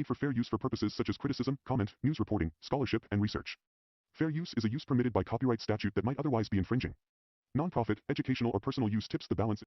for fair use for purposes such as criticism, comment, news reporting, scholarship, and research. Fair use is a use permitted by copyright statute that might otherwise be infringing. Nonprofit, educational, or personal use tips the balance.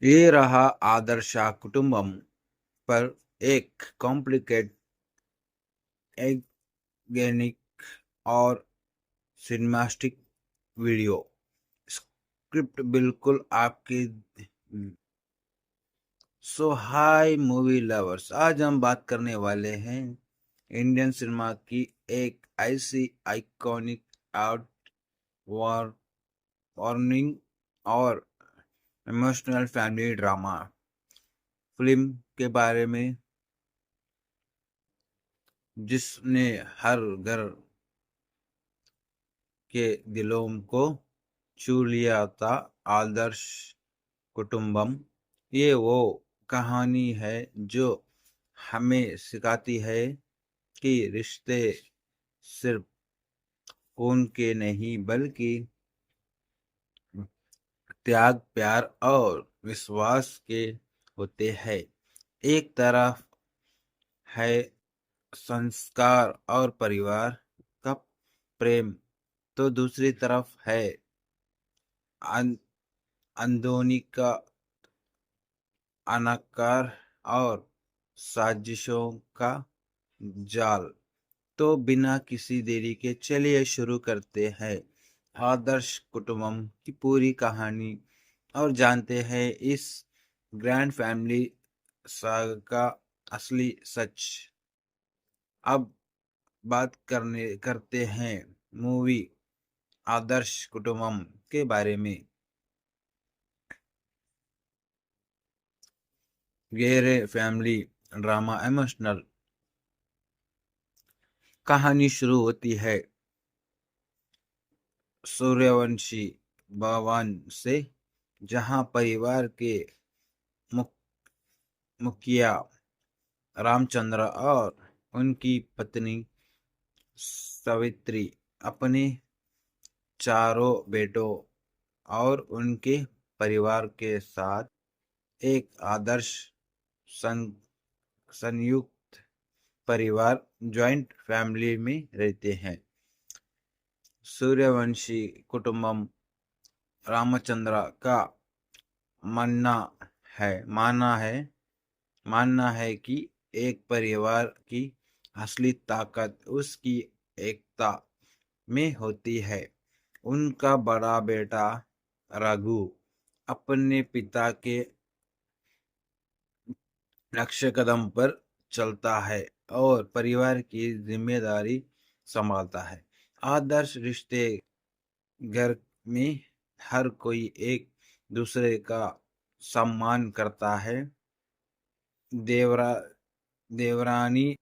ये रहा आदर्श कुटुंबम पर एक complicate एगेनिक और सिनेमास्टिक video. Script बिल्कुल आपकी। सो हाय movie lovers, आज हम बात करने वाले हैं इंडियन सिनेमा की एक ऐसी आइकॉनिक आउट वार्निंग और इमोशनल फैमिली ड्रामा फिल्म के बारे में जिसने हर घर के दिलों को छू लिया था। आदर्श कुटुंबम ये वो कहानी है जो हमें सिखाती है कि रिश्ते सिर्फ खून के नहीं बल्कि त्याग, प्यार और विश्वास के होते हैं। एक तरफ है संस्कार और परिवार का प्रेम, तो दूसरी तरफ है अन- आधुनिक अनाकार और साजिशों का जाल। तो बिना किसी देरी के चलिए शुरू करते हैं आदर्श कुटुंबम की पूरी कहानी और जानते हैं इस ग्रैंड फैमिली सागा का असली सच। अब बात करते हैं मूवी आदर्श कुटुंबम के बारे में। गहरे फैमिली ड्रामा इमोशनल कहानी शुरू होती है सूर्यवंशी भवन से, जहां परिवार के मुखिया रामचंद्र और उनकी पत्नी सावित्री अपने चारों बेटों और उनके परिवार के साथ एक आदर्श सं, संयुक्त परिवार जॉइंट फैमिली में रहते हैं। सूर्यवंशी कुटुंबम रामचंद्र का मानना मानना है कि एक परिवार की असली ताकत उसकी एकता में होती है। उनका बड़ा बेटा रघु अपने पिता के नक्शे कदम पर चलता है और परिवार की जिम्मेदारी संभालता है। आदर्श रिश्ते घर में हर कोई एक दूसरे का सम्मान करता है। देवरा देवरानी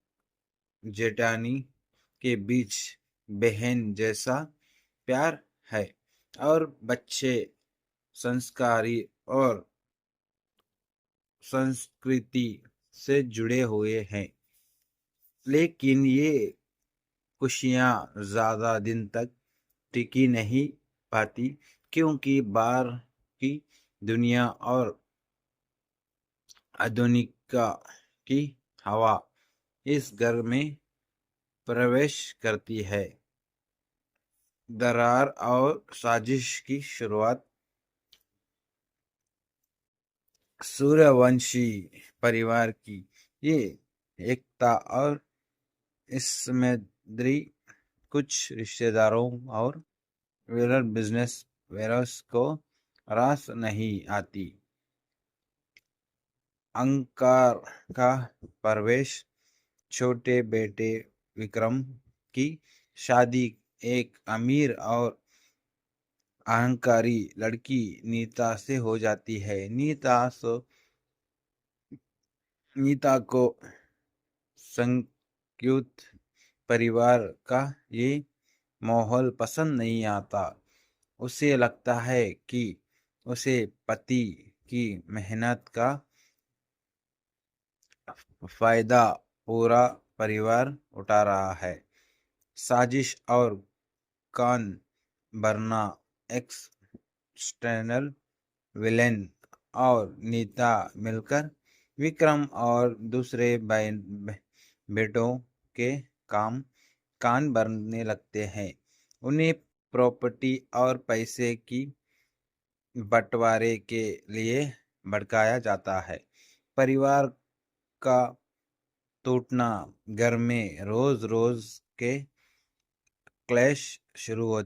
जेठानी के बीच बहन जैसा प्यार है और बच्चे संस्कारी और संस्कृति से जुड़े हुए हैं। लेकिन ये खुशियां ज्यादा दिन तक टिकी नहीं पाती, क्योंकि बाहर की दुनिया और आधुनिकता की हवा इस घर में प्रवेश करती है। दरार और साजिश की शुरुआत। सूर्यवंशी परिवार की ये एकता और इसमें कुछ रिश्तेदारों और वेलर बिजनेस वेरस को रास नहीं आती। अहंकार का प्रवेश। छोटे बेटे विक्रम की शादी एक अमीर और अहंकारी लड़की नीता से हो जाती है। नीता को संयुक्त परिवार का ये माहौल पसंद नहीं आता। उसे लगता है कि उसे पति की मेहनत का फायदा पूरा परिवार उठा रहा है। साजिश और कान भरना। एक्सटर्नल विलेन और नीता मिलकर विक्रम और दूसरे बेटों के कान भरने लगते हैं। उन्हें प्रॉपर्टी और पैसे की बंटवारे के लिए भड़काया जाता है। परिवार का टूटना। घर में रोज रोज के क्लैश शुरू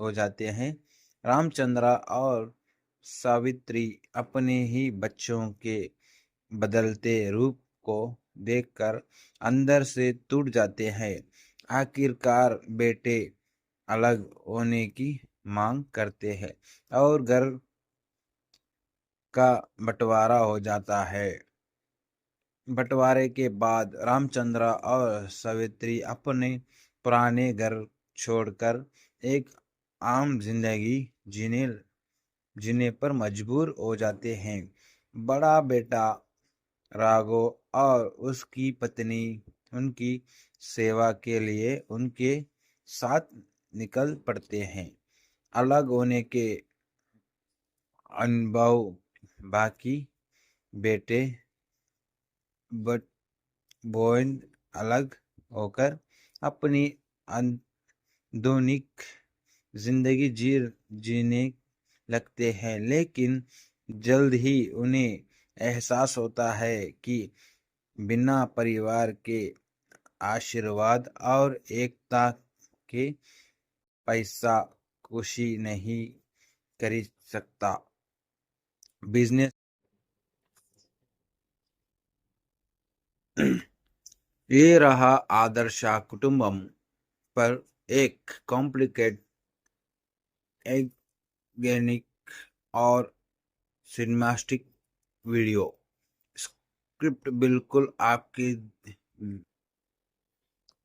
हो जाते हैं। रामचंद्र और सावित्री अपने ही बच्चों के बदलते रूप को देखकर अंदर से टूट जाते हैं। आखिरकार बेटे अलग होने की मांग करते हैं और घर का बंटवारा हो जाता है। बंटवारे के बाद रामचंद्र और सावित्री अपने पुराने घर छोड़कर एक आम जिंदगी जीने पर मजबूर हो जाते हैं। बड़ा बेटा राघव और उसकी पत्नी उनकी सेवा के लिए उनके साथ निकल पड़ते हैं। अलग होने के अनुभव। बाकी बेटे बट बॉयन अलग होकर अपनी आधुनिक जिंदगी जीने लगते हैं, लेकिन जल्द ही उन्हें एहसास होता है कि बिना परिवार के आशीर्वाद और एकता के पैसा खुशी नहीं खरीद सकता। बिजनेस ये रहा आदर्श कुटुंबम पर एक कॉम्प्लिकेट एगेनिक और सिनेमास्टिक वीडियो। स्क्रिप्ट बिल्कुल आपकी।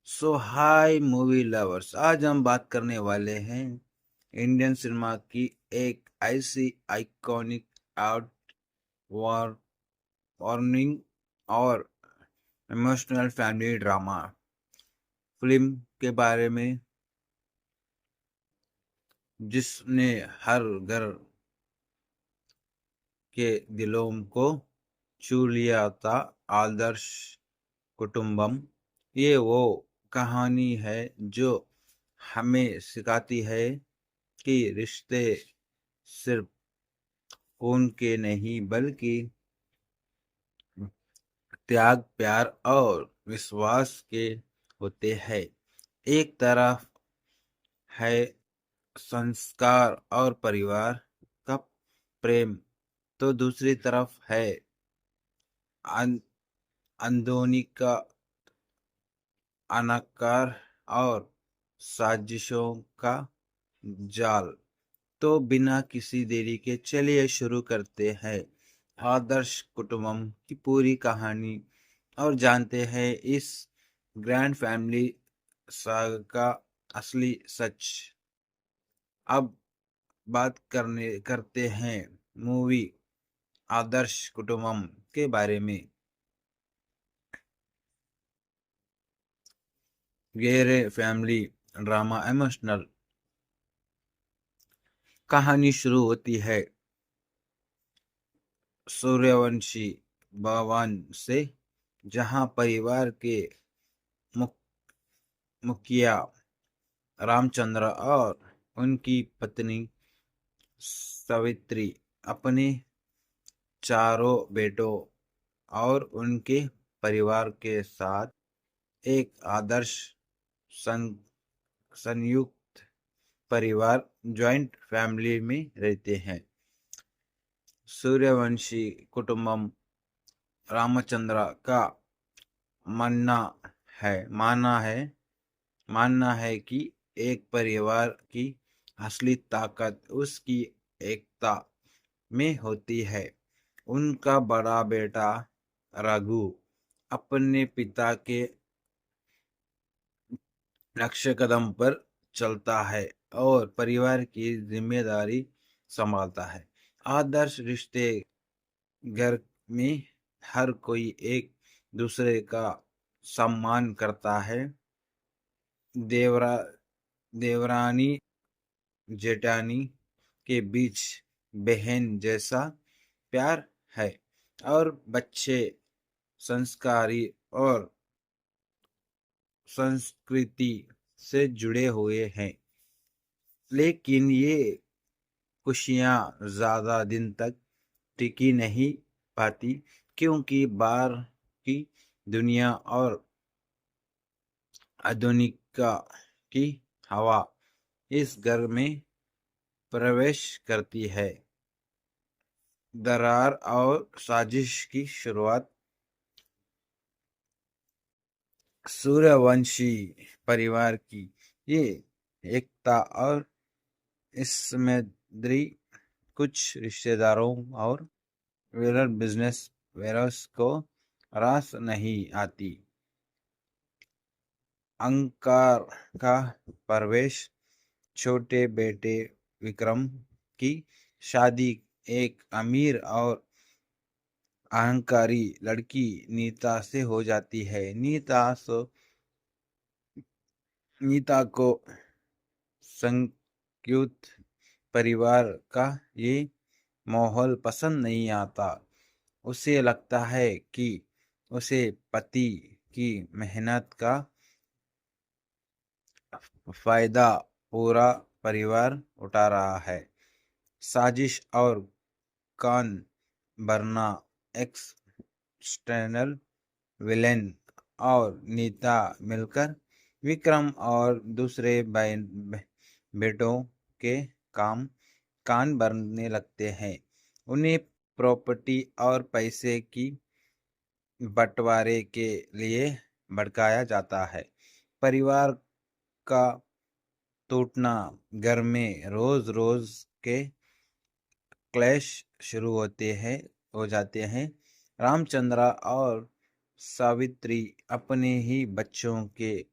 सो हाय मूवी लवर्स, आज हम बात करने वाले हैं इंडियन सिनेमा की एक ऐसी आइकॉनिक आउट वॉर वार्निंग और इमोशनल फैमिली ड्रामा फिल्म के बारे में जिसने हर घर के दिलों को छू लिया था। आदर्श कुटुंबम ये वो कहानी है जो हमें सिखाती है कि रिश्ते सिर्फ खून के नहीं बल्कि त्याग, प्यार और विश्वास के होते हैं। एक तरफ है संस्कार और परिवार का प्रेम, तो दूसरी तरफ है अन- अंदोनी का अनाकार और साजिशों का जाल। तो बिना किसी देरी के चलिए शुरू करते हैं आदर्श कुटुंबम की पूरी कहानी और जानते हैं इस ग्रैंड फैमिली सागा का असली सच। अब बात करते हैं मूवी आदर्श कुटुंबम के बारे में। गहरे फैमिली ड्रामा इमोशनल कहानी शुरू होती है सूर्यवंशी भवन से, जहां परिवार के मुखिया रामचंद्र और उनकी पत्नी सावित्री अपने चारों बेटों और उनके परिवार के साथ एक आदर्श सं, संयुक्त परिवार जॉइंट फैमिली में रहते हैं। सूर्यवंशी कुटुंबम रामचंद्र का मानना मानना है कि एक परिवार की असली ताकत उसकी एकता में होती है। उनका बड़ा बेटा रघु अपने पिता के नक्शे कदम पर चलता है और परिवार की जिम्मेदारी संभालता है। आदर्श रिश्ते घर में हर कोई एक दूसरे का सम्मान करता है। देवरा देवरानी जेठानी के बीच बहन जैसा प्यार है और बच्चे संस्कारी और संस्कृति से जुड़े हुए हैं। लेकिन ये खुशियां ज्यादा दिन तक टिकी नहीं पाती, क्योंकि बाहर की दुनिया और आधुनिकता की हवा इस घर में प्रवेश करती है। दरार और साजिश की शुरुआत सूर्यवंशी परिवार की ये एकता और इसमें कुछ रिश्तेदारों और वेलर बिजनेस वेरस को रास नहीं आती। अंकार का प्रवेश, छोटे बेटे विक्रम की शादी एक अमीर और अहंकारी लड़की नीता से हो जाती है। नीता को संयुक्त परिवार का ये माहौल पसंद नहीं आता। उसे लगता है कि उसे पति की मेहनत का फायदा पूरा परिवार उठा रहा है। साजिश और कान भरना, एक्सटर्नल विलेन और नीता मिलकर विक्रम और दूसरे बेटों के कान भरने लगते हैं। उन्हें प्रॉपर्टी और पैसे की बंटवारे के लिए भड़काया जाता है। परिवार का टूटना, घर में रोज रोज के क्लैश शुरू हो जाते हैं। रामचंद्र और सावित्री अपने ही बच्चों के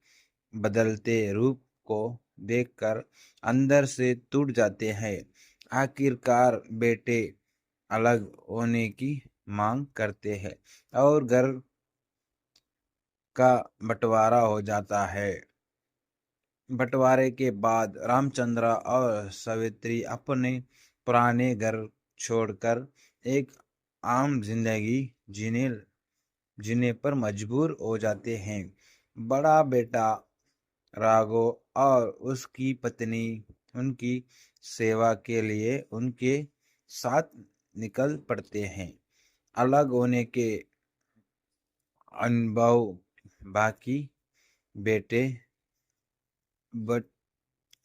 बदलते रूप को देखकर अंदर से टूट जाते हैं। आखिरकार बेटे अलग होने की मांग करते हैं और घर का बंटवारा हो जाता है। बंटवारे के बाद रामचंद्र और सावित्री अपने पुराने घर छोड़कर एक आम जिंदगी जीने जीने पर मजबूर हो जाते हैं। बड़ा बेटा राघव और उसकी पत्नी उनकी सेवा के लिए उनके साथ निकल पड़ते हैं। अलग होने के अनुभव बाकी बेटे बट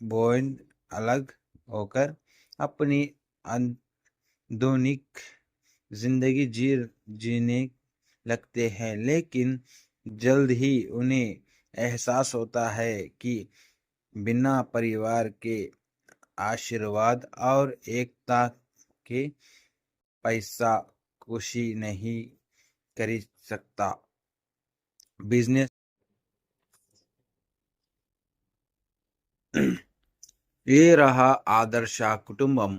बॉयन अलग होकर अपनी आधुनिक जिंदगी जीने लगते हैं, लेकिन जल्द ही उन्हें एहसास होता है कि बिना परिवार के आशीर्वाद और एकता के पैसा खुशी नहीं खरीद सकता। बिजनेस ये रहा आदर्श कुटुंबम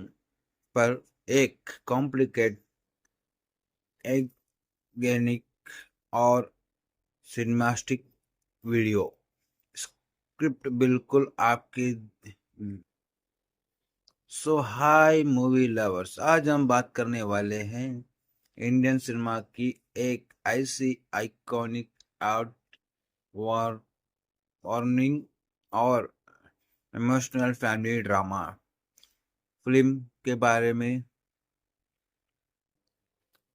पर एक कॉम्प्लिकेट एगेनिक और सिनेमास्टिक वीडियो। स्क्रिप्ट बिल्कुल आपके। सो हाय मूवी लवर्स, आज हम बात करने वाले हैं इंडियन सिनेमा की एक ऐसी आइकॉनिक आउट वार्निंग और इमोशनल फैमिली ड्रामा फिल्म के बारे में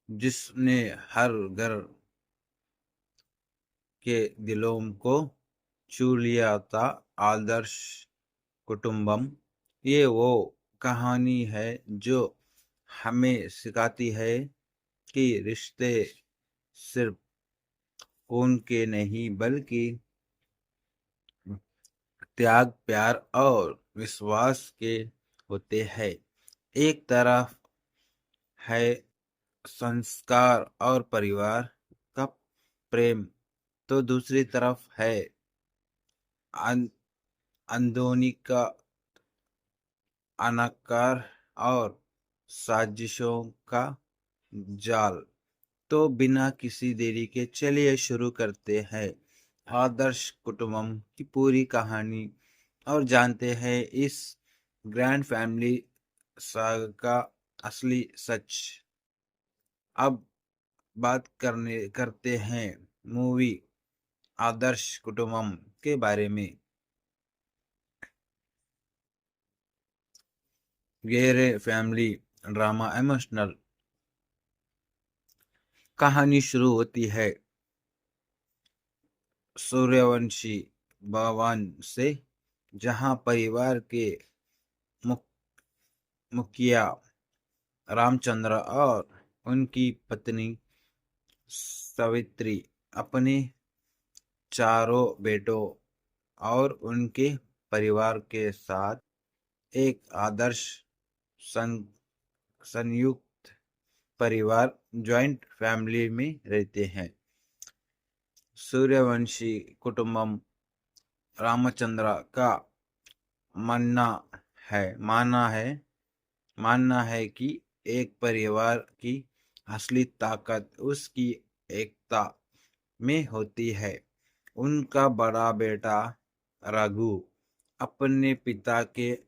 जिसने हर घर के दिलों को छू लिया था, आदर्श कुटुंबम। ये वो कहानी है जो हमें सिखाती है कि रिश्ते सिर्फ खून के नहीं बल्कि त्याग, प्यार और विश्वास के होते हैं। एक तरफ है संस्कार और परिवार का प्रेम, तो दूसरी तरफ है अंदोनी का अनाकार और साजिशों का जाल। तो बिना किसी देरी के चलिए शुरू करते हैं आदर्श कुटुंबम की पूरी कहानी और जानते हैं इस ग्रैंड फैमिली सागा का असली सच। अब बात करते हैं मूवी आदर्श कुटुंबम के बारे में। गहरे फैमिली ड्रामा इमोशनल कहानी शुरू होती है सूर्यवंशी भवन से, जहां परिवार के मुखिया रामचंद्र और उनकी पत्नी सावित्री अपने चारों बेटों और उनके परिवार के साथ एक आदर्श संयुक्त परिवार जॉइंट फैमिली में रहते हैं। सूर्यवंशी कुटुंबम रामचंद्र का मानना मानना है कि एक परिवार की असली ताकत उसकी एकता में होती है। उनका बड़ा बेटा रघु अपने पिता के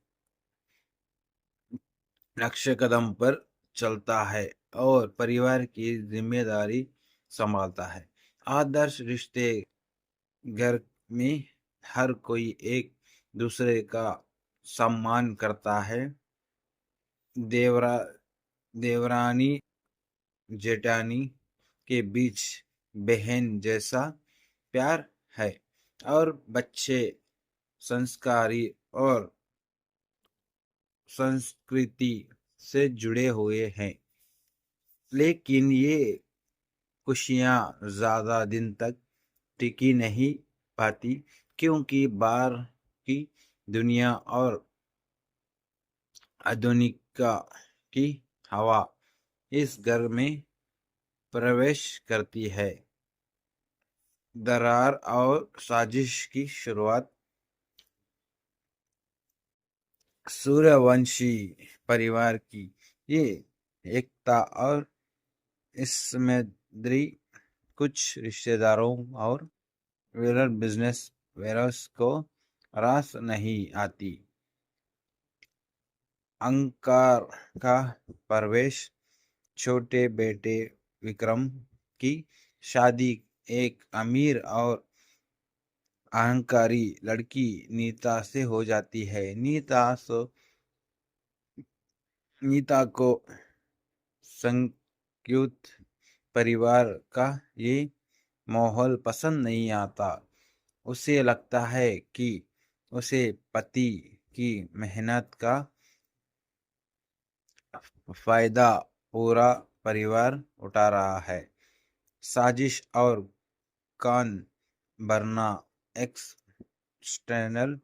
नक्शे कदम पर चलता है और परिवार की जिम्मेदारी संभालता है। आदर्श रिश्ते घर में हर कोई एक दूसरे का सम्मान करता है, देवरा देवरानी जेठानी के बीच बहन जैसा प्यार है और बच्चे संस्कारी और संस्कृति से जुड़े हुए हैं। लेकिन ये खुशियाँ ज़्यादा दिन तक टिकी नहीं पाती, क्योंकि बाहर की दुनिया और आधुनिकता की हवा इस घर में प्रवेश करती है। दरार और साजिश की शुरुआत सूर्यवंशी परिवार की ये एकता और इसमें कुछ रिश्तेदारों और वेलर बिजनेस वेरस को रास नहीं आती। अंकार का प्रवेश छोटे बेटे विक्रम की शादी एक अमीर और अहंकारी लड़की नीता से हो जाती है। नीता को संयुक्त परिवार का ये माहौल पसंद नहीं आता। उसे लगता है कि उसे पति की मेहनत का फायदा पूरा परिवार उठा रहा है। साजिश और कान भरना एक्सटर्नल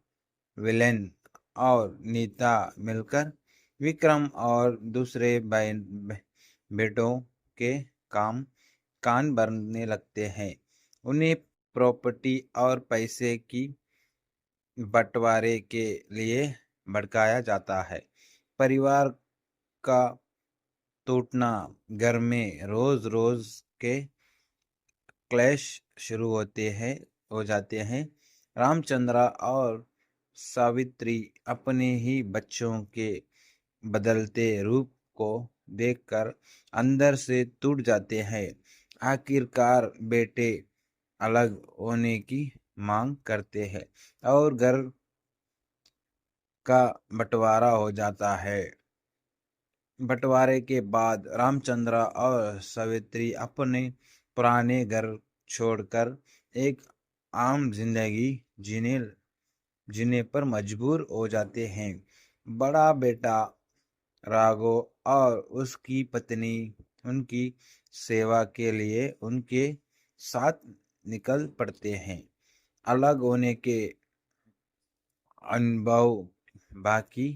विलेन और नीता मिलकर विक्रम और दूसरे बेटों के कान भरने लगते हैं। उन्हें प्रॉपर्टी और पैसे की बंटवारे के लिए भड़काया जाता है। परिवार का टूटना, घर में रोज रोज के क्लैश शुरू हो जाते हैं। रामचंद्र और सावित्री अपने ही बच्चों के बदलते रूप को देखकर अंदर से टूट जाते हैं। आखिरकार बेटे अलग होने की मांग करते हैं और घर का बंटवारा हो जाता है। बंटवारे के बाद रामचंद्र और सावित्री अपने पुराने घर छोड़कर एक आम जिंदगी जीने पर मजबूर हो जाते हैं। बड़ा बेटा राघव और उसकी पत्नी उनकी सेवा के लिए उनके साथ निकल पड़ते हैं। अलग होने के अनुभव बाकी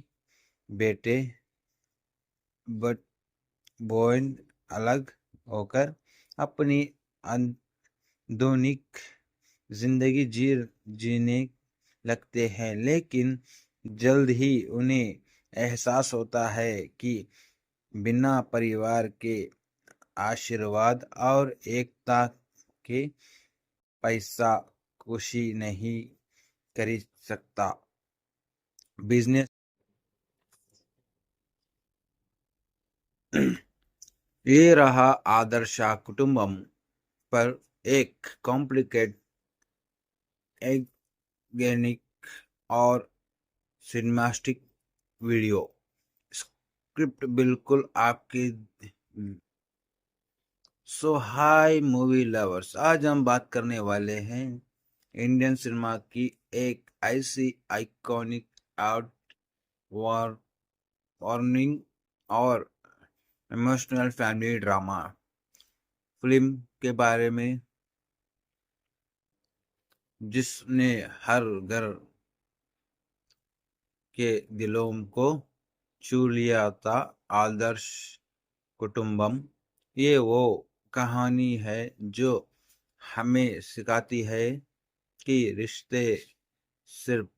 बेटे बट बॉन्ड अलग होकर अपनी आधुनिक जिंदगी जीने लगते हैं। लेकिन जल्द ही उन्हें एहसास होता है कि बिना परिवार के आशीर्वाद और एकता के पैसा खुशी नहीं खरीद सकता। बिजनेस ये रहा आदर्श कुटुंबम पर एक कॉम्प्लिकेट एगेनिक और सिनेमास्टिक वीडियो। स्क्रिप्ट बिल्कुल आपके। सो हाय मूवी लवर्स, आज हम बात करने वाले हैं इंडियन सिनेमा की एक ऐसी आइकॉनिक आउट वार्निंग और इमोशनल फैमिली ड्रामा फिल्म के बारे में जिसने हर घर के दिलों को छू लिया था। आदर्श कुटुंबम ये वो कहानी है जो हमें सिखाती है कि रिश्ते सिर्फ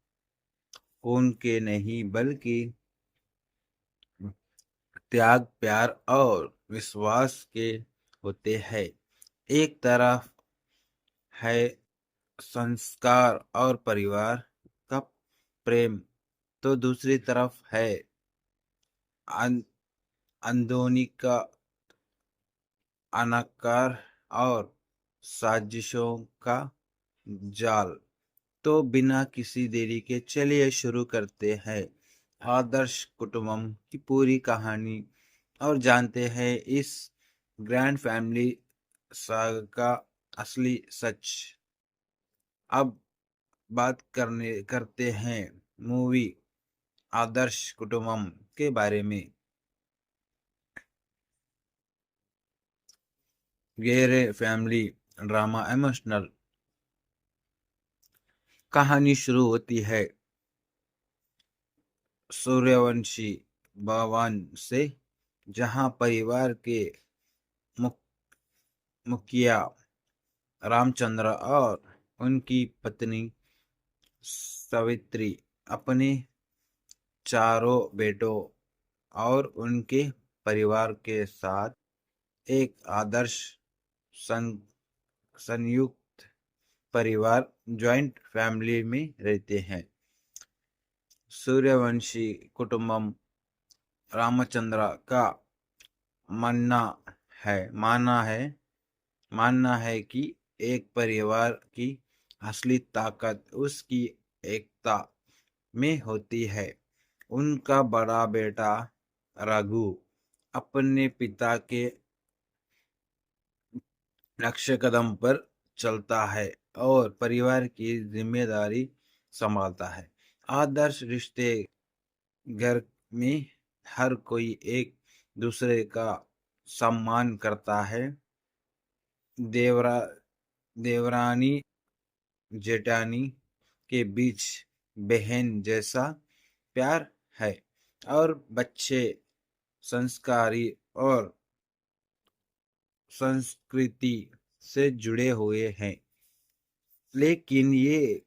खून के नहीं बल्कि त्याग, प्यार और विश्वास के होते हैं। एक तरफ है संस्कार और परिवार का प्रेम, तो दूसरी तरफ है आधुनिक अनाकार और साजिशों का जाल। तो बिना किसी देरी के चलिए शुरू करते हैं आदर्श कुटुंबम की पूरी कहानी और जानते हैं इस ग्रैंड फैमिली सागा का असली सच। अब बात करते हैं मूवी आदर्श कुटुंबम के बारे में। गहरे फैमिली ड्रामा इमोशनल कहानी शुरू होती है सूर्यवंशी भवन से, जहां परिवार के मुखिया रामचंद्र और उनकी पत्नी सावित्री अपने चारों बेटों और उनके परिवार के साथ एक आदर्श सं, संयुक्त परिवार जॉइंट फैमिली में रहते हैं। सूर्यवंशी कुटुंबम रामचंद्र का मानना मानना है कि एक परिवार की असली ताकत उसकी एकता में होती है। उनका बड़ा बेटा रघु अपने पिता के नक्शे कदम पर चलता है और परिवार की जिम्मेदारी संभालता है। आदर्श रिश्ते घर में हर कोई एक दूसरे का सम्मान करता है। देवरा देवरानी जेठानी के बीच बहन जैसा प्यार है और बच्चे संस्कारी और संस्कृति से जुड़े हुए हैं। लेकिन ये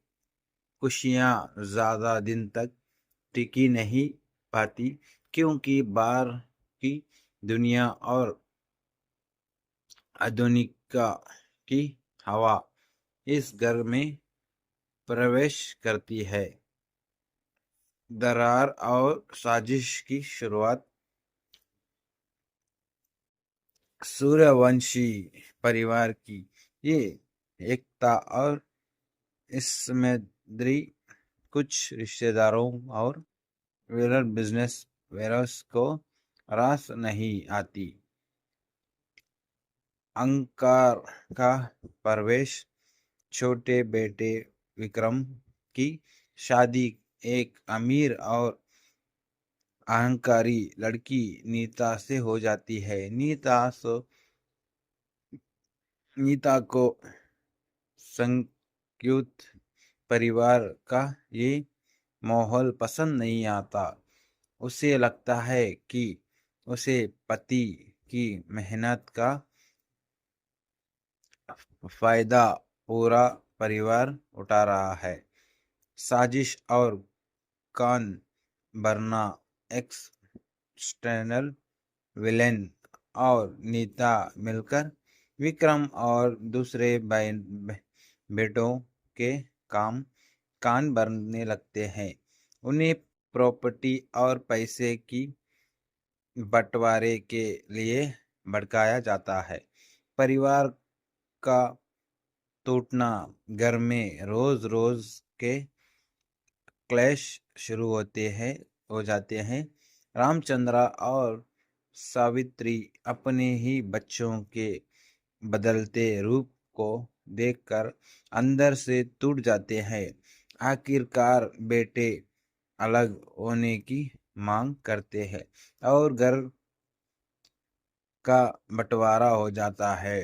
खुशियां ज्यादा दिन तक टिकी नहीं पाती, क्योंकि बाहर की दुनिया और आधुनिकता की हवा इस घर में प्रवेश करती है। दरार और साजिश की शुरुआत सूर्यवंशी परिवार की ये एकता और इसमें कुछ रिश्तेदारों और वेलर बिजनेस वेरस को रास नहीं आती। अंकार का प्रवेश छोटे बेटे विक्रम की शादी एक अमीर और अहंकारी लड़की नीता से हो जाती है। नीता को संयुक्त परिवार का ये माहौल पसंद नहीं आता। उसे लगता है कि उसे पति की मेहनत का फायदा पूरा परिवार उठा रहा है। साजिश और कान भरना एक्सटर्नल विलेन और नीता मिलकर विक्रम और दूसरे बेटों के कान भरने लगते हैं। उन्हें प्रॉपर्टी और पैसे की बंटवारे के लिए भड़काया जाता है। परिवार का टूटना घर में रोज रोज के क्लैश शुरू हो जाते हैं। रामचंद्र और सावित्री अपने ही बच्चों के बदलते रूप को देखकर अंदर से टूट जाते हैं। आखिरकार बेटे अलग होने की मांग करते हैं और घर का बंटवारा हो जाता है।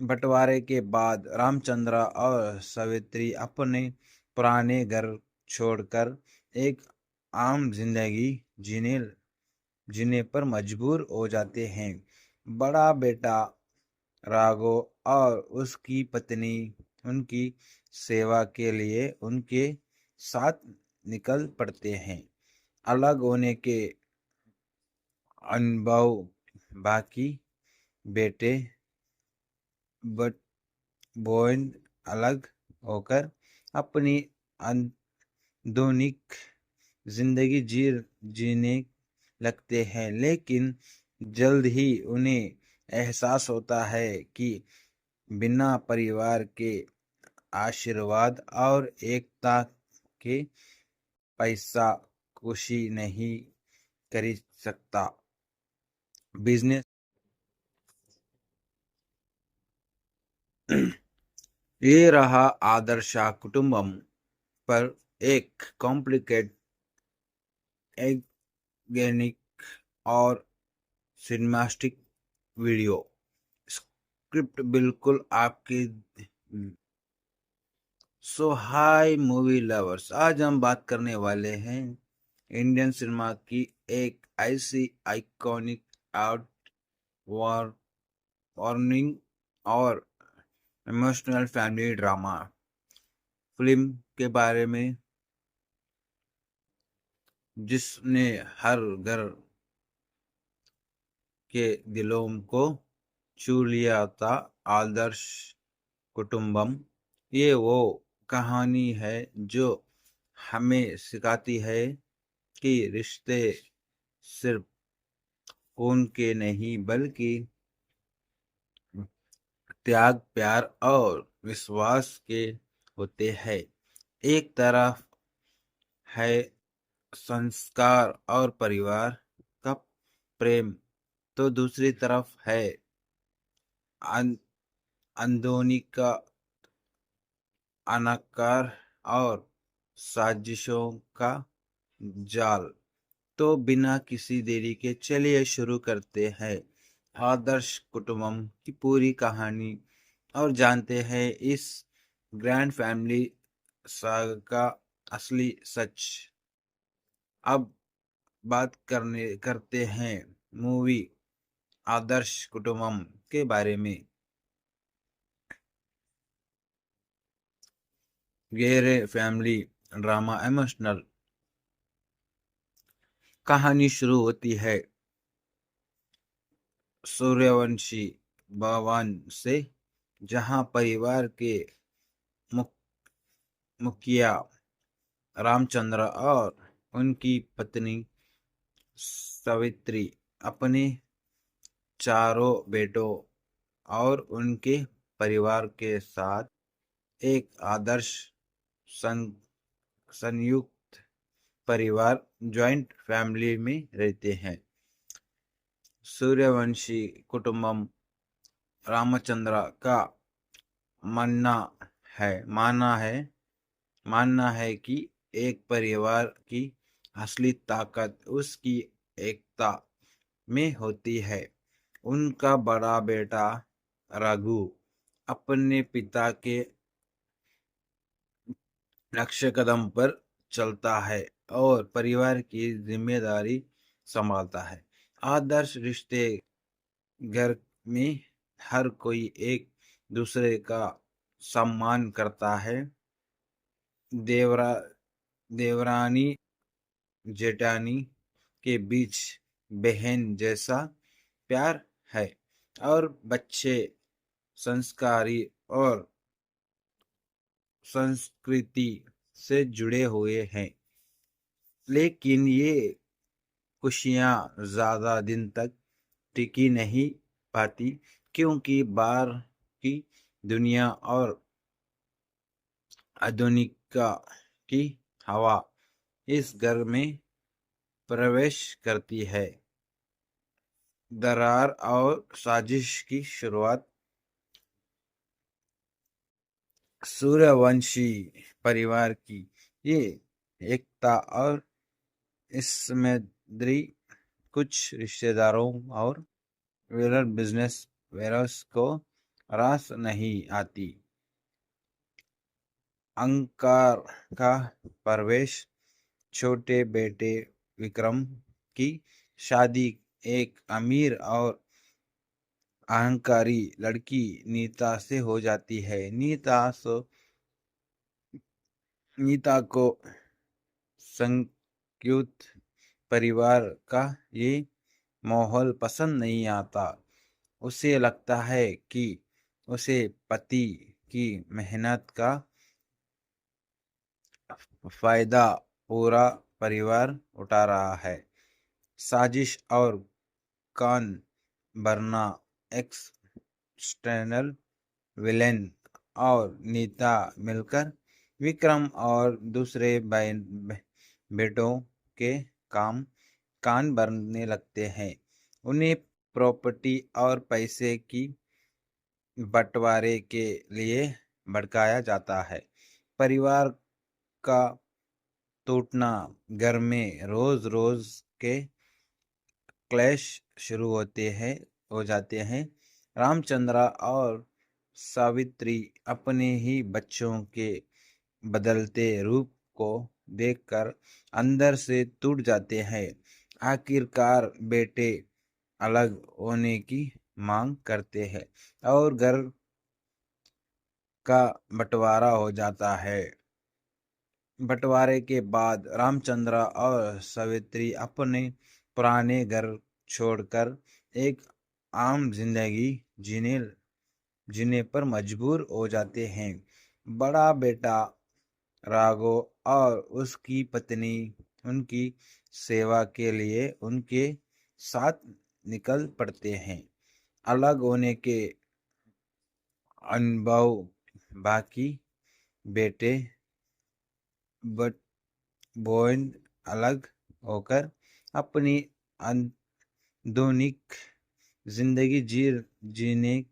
बंटवारे के बाद रामचंद्र और सावित्री अपने पुराने घर छोड़कर एक आम जिंदगी जीने पर मजबूर हो जाते हैं। बड़ा बेटा राघव और उसकी पत्नी उनकी सेवा के लिए उनके साथ निकल पड़ते हैं। अलग होने के अनुभव बाकी बेटे बट बोन अलग होकर अपनी आधुनिक जिंदगी जीने लगते हैं। लेकिन जल्द ही उन्हें एहसास होता है कि बिना परिवार के आशीर्वाद और एकता के पैसा खुशी नहीं कर सकता। बिजनेस ये रहा आदर्श कुटुंबम पर एक कॉम्प्लिकेट एगेनिक और सिनेमास्टिक वीडियो। स्क्रिप्ट बिल्कुल आपके। सो हाय मूवी लवर्स, आज हम बात करने वाले हैं इंडियन सिनेमा की एक ऐसी आइकॉनिक आउट वॉर वार्निंग और इमोशनल फैमिली ड्रामा फिल्म के बारे में जिसने हर घर के दिलों को छू लिया था। आदर्श कुटुंबम ये वो कहानी है जो हमें सिखाती है कि रिश्ते सिर्फ खून के नहीं बल्कि त्याग, प्यार और विश्वास के होते हैं। एक तरफ है संस्कार और परिवार का प्रेम, तो दूसरी तरफ है अन- अंदोनी का अनाकार और साजिशों का जाल। तो बिना किसी देरी के चलिए शुरू करते हैं आदर्श कुटुंबम की पूरी कहानी और जानते हैं इस ग्रैंड फैमिली सागा का असली सच। अब बात करते हैं मूवी आदर्श कुटुंबम के बारे में। गहरे फैमिली ड्रामा इमोशनल कहानी शुरू होती है सूर्यवंशी भवन से, जहां परिवार के मुखिया रामचंद्र और उनकी पत्नी सावित्री अपने चारों बेटों और उनके परिवार के साथ एक आदर्श सं, संयुक्त परिवार जॉइंट फैमिली में रहते हैं। सूर्यवंशी कुटुंबम रामचंद्र का मानना मानना है कि एक परिवार की असली ताकत उसकी एकता में होती है। उनका बड़ा बेटा रघु अपने पिता के नक्शे कदम पर चलता है और परिवार की जिम्मेदारी संभालता है। आदर्श रिश्ते घर में हर कोई एक दूसरे का सम्मान करता है। देवरा देवरानी जेठानी के बीच बहन जैसा प्यार है और बच्चे संस्कारी और संस्कृति से जुड़े हुए हैं। लेकिन ये खुशियां ज्यादा दिन तक टिकी नहीं पाती, क्योंकि बाहर की दुनिया और आधुनिकता की हवा इस घर में प्रवेश करती है। दरार और साजिश की शुरुआत सूर्यवंशी परिवार की ये एकता और इसमें कुछ रिश्तेदारों और वेलर बिजनेस वेरस को रास नहीं आती। अंकार का प्रवेश, छोटे बेटे विक्रम की शादी एक अमीर और अहंकारी लड़की नीता से हो जाती है। नीता को संयुक्त परिवार का ये माहौल पसंद नहीं आता। उसे लगता है कि उसे पति की मेहनत का फायदा पूरा परिवार उठा रहा है। साजिश और कान भरना, एक्सटर्नल विलेन और नीता मिलकर विक्रम और दूसरे बेटों के कान भरने लगते हैं। उन्हें प्रॉपर्टी और पैसे की बंटवारे के लिए भड़काया जाता है। परिवार का टूटना, घर में रोज रोज के क्लैश शुरू हो जाते हैं। रामचंद्र और सावित्री अपने ही बच्चों के बदलते रूप को देखकर अंदर से टूट जाते हैं। आखिरकार बेटे अलग होने की मांग करते हैं और घर का बंटवारा हो जाता है। बंटवारे के बाद रामचंद्र और सावित्री अपने पुराने घर छोड़कर एक आम जिंदगी जीने जीने पर मजबूर हो जाते हैं। बड़ा बेटा राघव और उसकी पत्नी उनकी सेवा के लिए उनके साथ निकल पड़ते हैं। अलग होने के अनुभव बाकी बेटे बट बॉयन अलग होकर अपनी आधुनिक जिंदगी जीने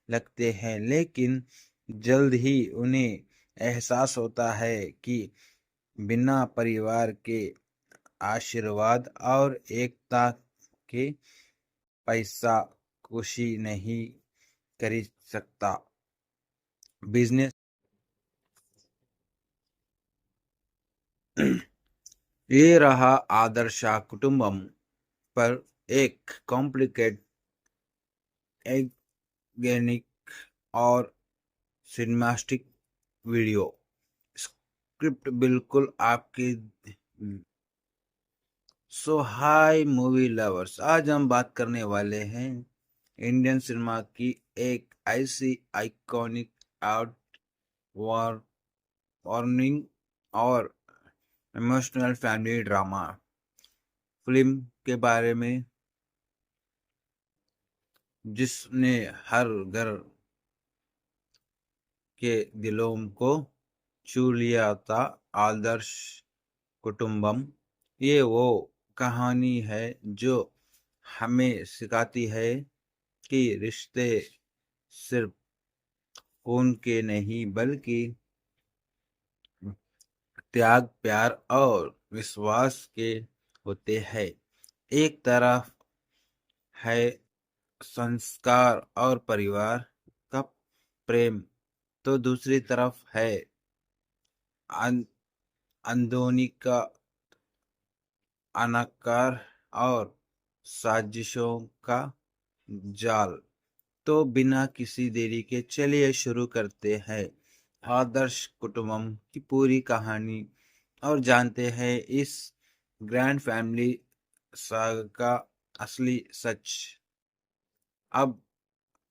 लगते हैं, लेकिन जल्द ही उन्हें एहसास होता है कि बिना परिवार के आशीर्वाद और एकता के पैसा खुशी नहीं खरीद सकता। बिजनेस ये रहा आदर्श कुटुंबम पर एक कॉम्प्लिकेट एगेनिक और सिनेमास्टिक वीडियो। स्क्रिप्ट बिल्कुल आपके। सो हाय मूवी लवर्स, आज हम बात करने वाले हैं इंडियन सिनेमा की एक ऐसी आइकॉनिक आउट वॉर वार्निंग और इमोशनल फैमिली ड्रामा फिल्म के बारे में जिसने हर घर के दिलों को छू लिया था। आदर्श कुटुंबम ये वो कहानी है जो हमें सिखाती है कि रिश्ते सिर्फ खून के नहीं बल्कि त्याग, प्यार और विश्वास के होते हैं। एक तरफ है संस्कार और परिवार का प्रेम, तो दूसरी तरफ है अंदोनी का अनाकार और साजिशों का जाल। तो बिना किसी देरी के चलिए शुरू करते हैं आदर्श कुटुंबम की पूरी कहानी और जानते हैं इस ग्रैंड फैमिली सागा का असली सच। अब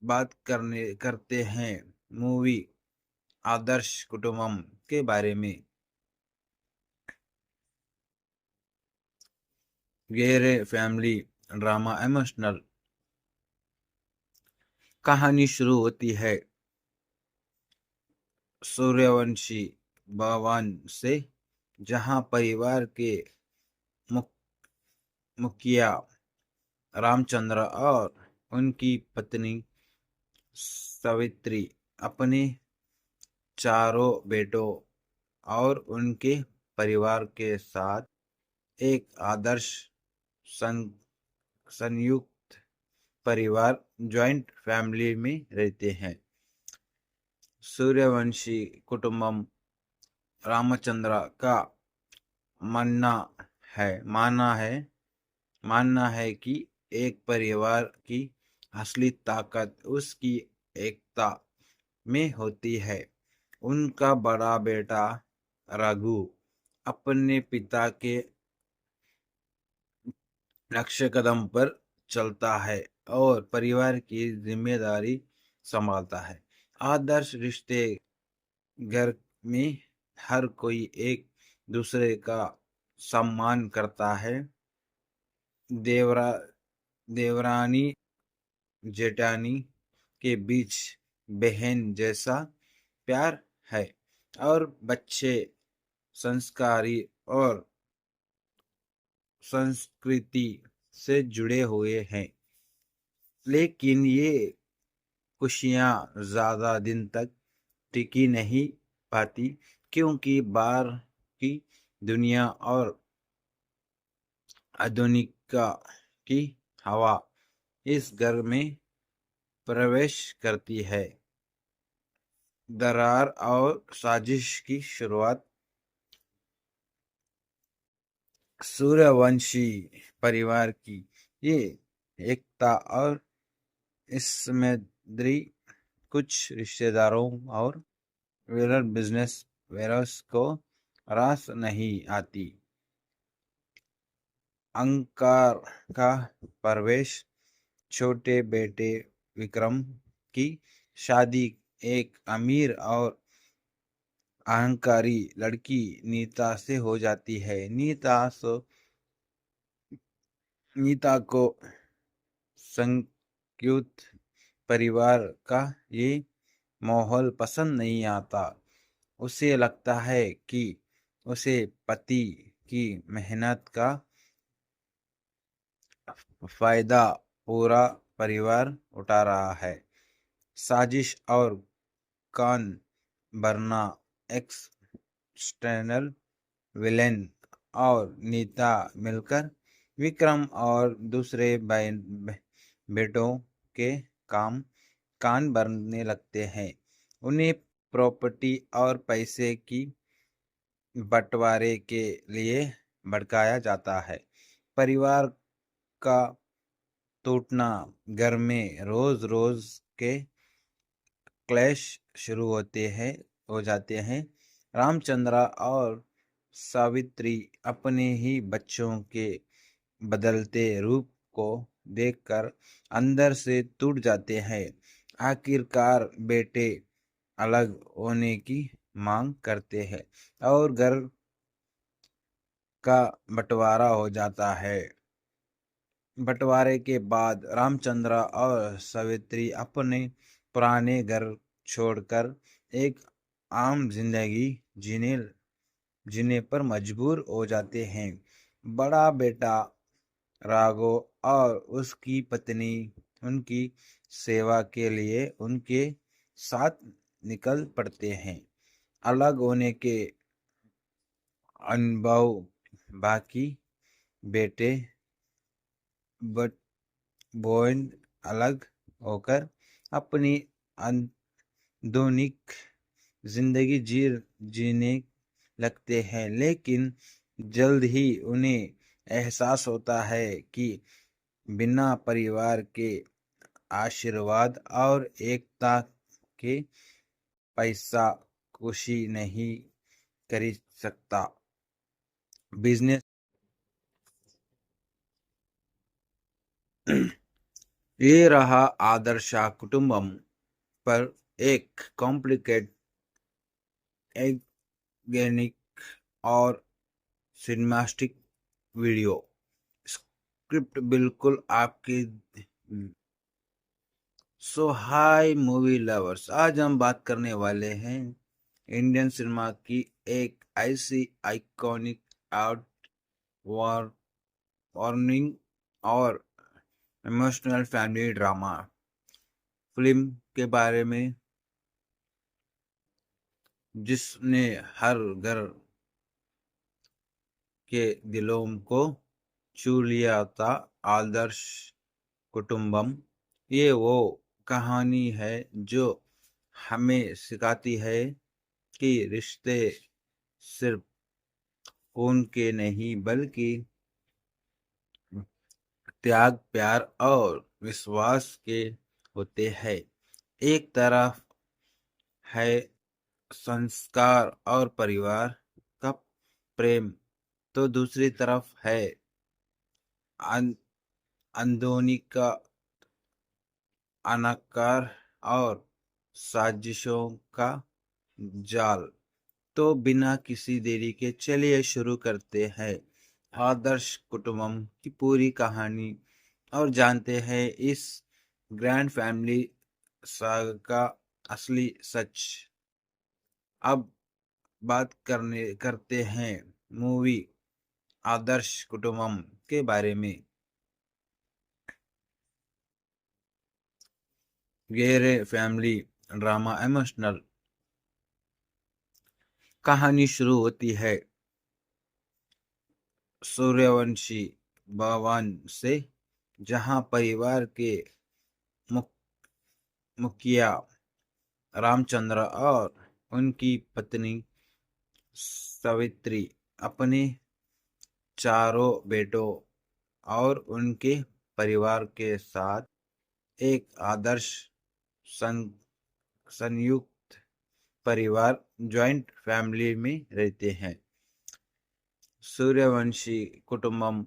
बात करते हैं मूवी आदर्श कुटुंबम के बारे में। गहरे फैमिली ड्रामा इमोशनल कहानी शुरू होती है सूर्यवंशी भवन से, जहां परिवार के मुखिया रामचंद्र और उनकी पत्नी सावित्री अपने चारों बेटों और उनके परिवार के साथ एक आदर्श सं, संयुक्त परिवार जॉइंट फैमिली में रहते हैं। सूर्यवंशी कुटुंबम रामचंद्र का मानना मानना है कि एक परिवार की असली ताकत उसकी एकता में होती है। उनका बड़ा बेटा रघु अपने पिता के नक्शे कदम पर चलता है और परिवार की जिम्मेदारी संभालता है। आदर्श रिश्ते घर में हर कोई एक दूसरे का सम्मान करता है। देवरा देवरानी जेठानी के बीच बहन जैसा प्यार है और बच्चे संस्कारी और संस्कृति से जुड़े हुए हैं, लेकिन ये खुशियाँ ज़्यादा दिन तक टिकी नहीं पाती, क्योंकि बाहर की दुनिया और आधुनिकता की हवा इस घर में प्रवेश करती है। दरार और साजिश की शुरुआत सूर्यवंशी परिवार की ये एकता और इसमें कुछ रिश्तेदारों और वेलर बिजनेस वेरस को रास नहीं आती। अंकार का प्रवेश, छोटे बेटे विक्रम की शादी एक अमीर और अहंकारी लड़की नीता से हो जाती है। नीता को संयुक्त परिवार का ये माहौल पसंद नहीं आता। उसे लगता है कि उसे पति की मेहनत का फायदा पूरा परिवार उठा रहा है। साजिश और कान भरना, एक्सटर्नल विलेन और नीता मिलकर विक्रम और दूसरे बेटों के कान भरने लगते हैं। उन्हें प्रॉपर्टी और पैसे की बंटवारे के लिए भड़काया जाता है। परिवार का टूटना, घर में रोज रोज के क्लैश शुरू हो जाते हैं। रामचंद्र और सावित्री अपने ही बच्चों के बदलते रूप को देखकर अंदर से टूट जाते हैं। आखिरकार बेटे अलग होने की मांग करते हैं और घर का बंटवारा हो जाता है। बंटवारे के बाद रामचंद्र और सावित्री अपने पुराने घर छोड़कर एक आम जिंदगी जीने पर मजबूर हो जाते हैं। बड़ा बेटा राघव और उसकी पत्नी उनकी सेवा के लिए उनके साथ निकल पड़ते हैं। अलग होने के अनुभव बाकी बेटे बट बॉयन अलग होकर अपनी आधुनिक जिंदगी जीने लगते हैं, लेकिन जल्द ही उन्हें एहसास होता है कि बिना परिवार के आशीर्वाद और एकता के पैसा खुशी नहीं खरीद सकता। बिजनेस ये रहा आदर्श कुटुंबम पर एक कॉम्प्लिकेट एगेनिक और सिनेमास्टिक वीडियो। स्क्रिप्ट बिल्कुल आपके। सो हाय मूवी लवर्स, आज हम बात करने वाले हैं इंडियन सिनेमा की एक ऐसी आइकॉनिक आउट वार्निंग और इमोशनल फैमिली ड्रामा फिल्म के बारे में जिसने हर घर के दिलों को छू लिया था। आदर्श कुटुंबम ये वो कहानी है जो हमें सिखाती है कि रिश्ते सिर्फ खून के नहीं बल्कि त्याग, प्यार और विश्वास के होते हैं। एक तरफ है संस्कार और परिवार का प्रेम, तो दूसरी तरफ है आधुनिक अनाकार और साजिशों का जाल। तो बिना किसी देरी के चलिए शुरू करते हैं आदर्श कुटुंबम की पूरी कहानी और जानते हैं इस ग्रैंड फैमिली सागा का असली सच। अब बात करते हैं मूवी आदर्श कुटुंबम के बारे में। गहरे फैमिली ड्रामा इमोशनल कहानी शुरू होती है सूर्यवंशी भवन से, जहां परिवार के मुखिया रामचंद्र और उनकी पत्नी सावित्री अपने चारों बेटों और उनके परिवार के साथ एक आदर्श सं, संयुक्त परिवार जॉइंट फैमिली में रहते हैं। सूर्यवंशी कुटुंबम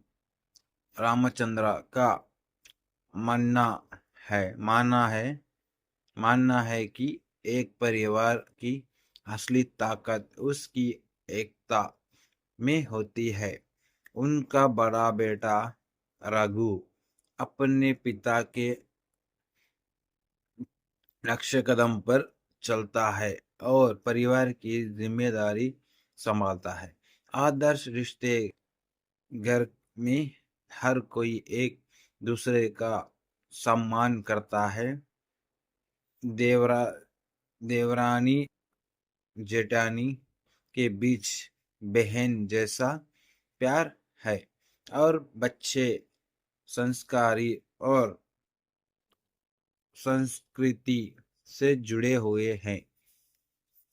रामचंद्र का मानना है कि एक परिवार की असली ताकत उसकी एकता में होती है। उनका बड़ा बेटा रघु अपने पिता के नक्शे कदम पर चलता है और परिवार की जिम्मेदारी संभालता है। आदर्श रिश्ते घर में हर कोई एक दूसरे का सम्मान करता है। देवरा देवरानी जेठानी के बीच बहन जैसा प्यार है और बच्चे संस्कारी और संस्कृति से जुड़े हुए हैं।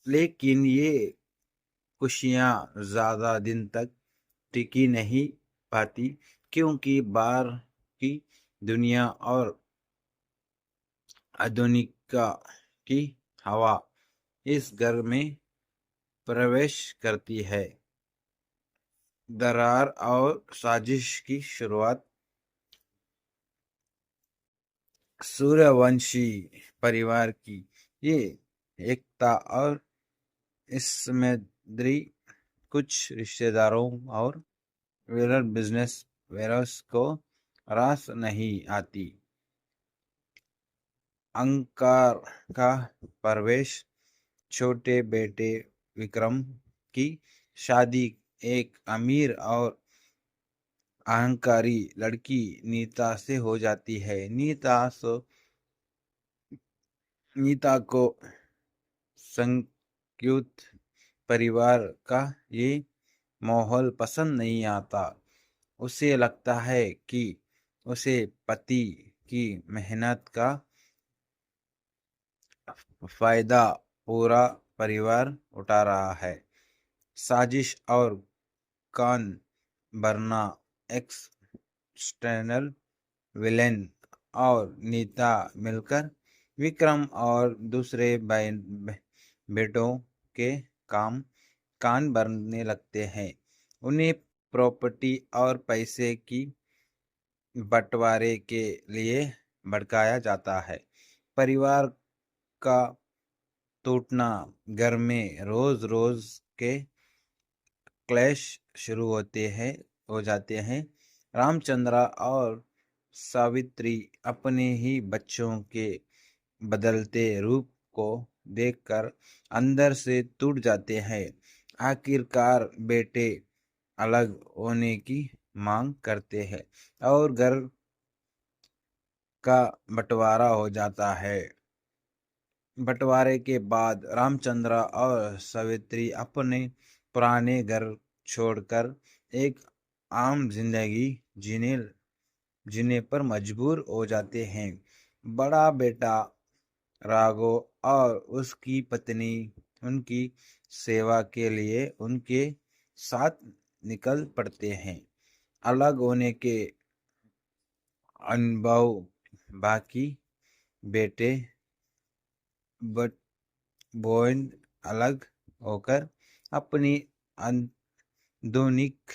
लेकिन ये खुशियां ज्यादा दिन तक टिकी नहीं पाती, क्योंकि बाहर की दुनिया और आधुनिकता की हवा इस घर में प्रवेश करती है। दरार और साजिश की शुरुआत। सूर्यवंशी परिवार की ये एकता और इसमें कुछ रिश्तेदारों और बिजनेस वेयर्स को रास नहीं आती। अंकार का प्रवेश। छोटे बेटे विक्रम की शादी एक अमीर और अहंकारी लड़की नीता से हो जाती है। नीता को संयुक्त परिवार का ये माहौल पसंद नहीं आता। उसे लगता है कि उसे पति की मेहनत का फायदा पूरा परिवार उठा रहा है। साजिश और कान भरना। एक्सटर्नल विलेन और नीता मिलकर विक्रम और दूसरे बेटों के कान भरने लगते हैं। उन्हें प्रॉपर्टी और पैसे की बंटवारे के लिए भड़काया जाता है। परिवार का टूटना। घर में रोज रोज के क्लैश शुरू हो जाते हैं। रामचंद्र और सावित्री अपने ही बच्चों के बदलते रूप को देखकर अंदर से टूट जाते हैं। आखिरकार बेटे अलग होने की मांग करते हैं और घर का बंटवारा हो जाता है। बंटवारे के बाद रामचंद्र और सावित्री अपने पुराने घर छोड़कर एक आम जिंदगी जीने पर मजबूर हो जाते हैं। बड़ा बेटा राघव और उसकी पत्नी उनकी सेवा के लिए उनके साथ निकल पड़ते हैं। अलग होने के अनुभव। बाकी बेटे बट बॉयन अलग होकर अपनी आधुनिक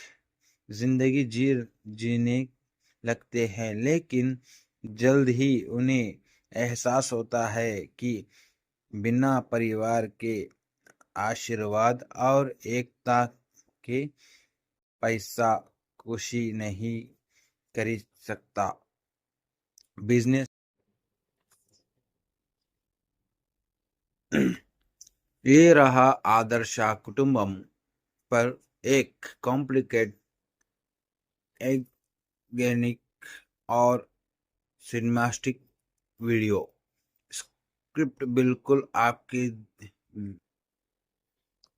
जिंदगी जीने लगते हैं, लेकिन जल्द ही उन्हें एहसास होता है कि बिना परिवार के आशीर्वाद और एकता के पैसा खुशी नहीं खरीद सकता। बिजनेस। ये रहा आदर्श कुटुंबम पर एक कॉम्प्लिकेट एग्निक और सिनेमास्टिक वीडियो। स्क्रिप्ट बिल्कुल आपके।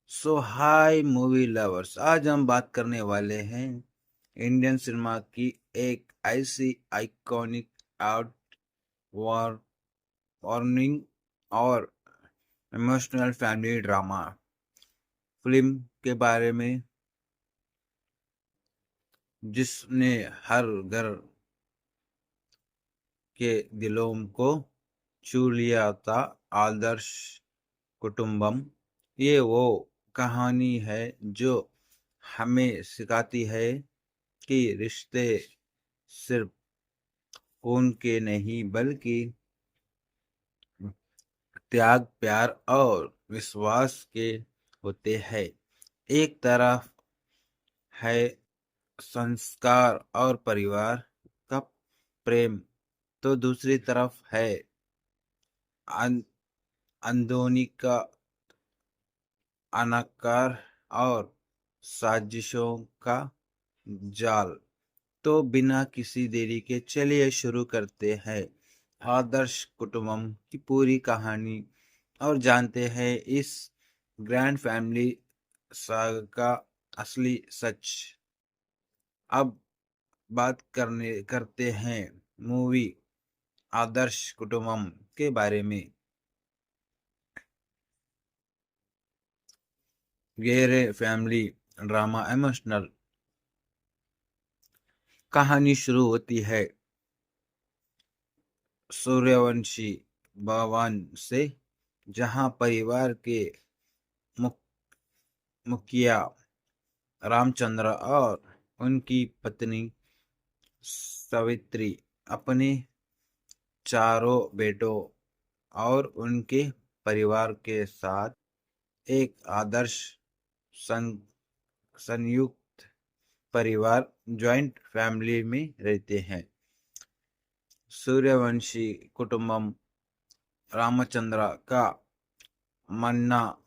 सो हाय मूवी लवर्स, आज हम बात करने वाले हैं इंडियन सिनेमा की एक ऐसी आइकॉनिक आउट वॉर वार्निंग और इमोशनल फैमिली ड्रामा फिल्म के बारे में जिसने हर घर के दिलों को छू लिया था, आदर्श कुटुंबम। ये वो कहानी है जो हमें सिखाती है कि रिश्ते सिर्फ खून के नहीं बल्कि त्याग, प्यार और विश्वास के होते हैं। एक तरफ है संस्कार और परिवार का प्रेम, तो दूसरी तरफ है अन- अंदोनी का अनाकार और साजिशों का जाल। तो बिना किसी देरी के चलिए शुरू करते हैं आदर्श कुटुंबम की पूरी कहानी और जानते हैं इस ग्रैंड फैमिली सागा का असली सच। अब बात करते हैं मूवी आदर्श कुटुंबम के बारे में। गहरे फैमिली ड्रामा इमोशनल कहानी शुरू होती है सूर्यवंशी भवन से, जहां परिवार के मुखिया रामचंद्र और उनकी पत्नी सावित्री अपने चारों बेटों और उनके परिवार के साथ एक आदर्श सं, संयुक्त परिवार जॉइंट फैमिली में रहते हैं। सूर्यवंशी कुटुंबम रामचंद्र का मानना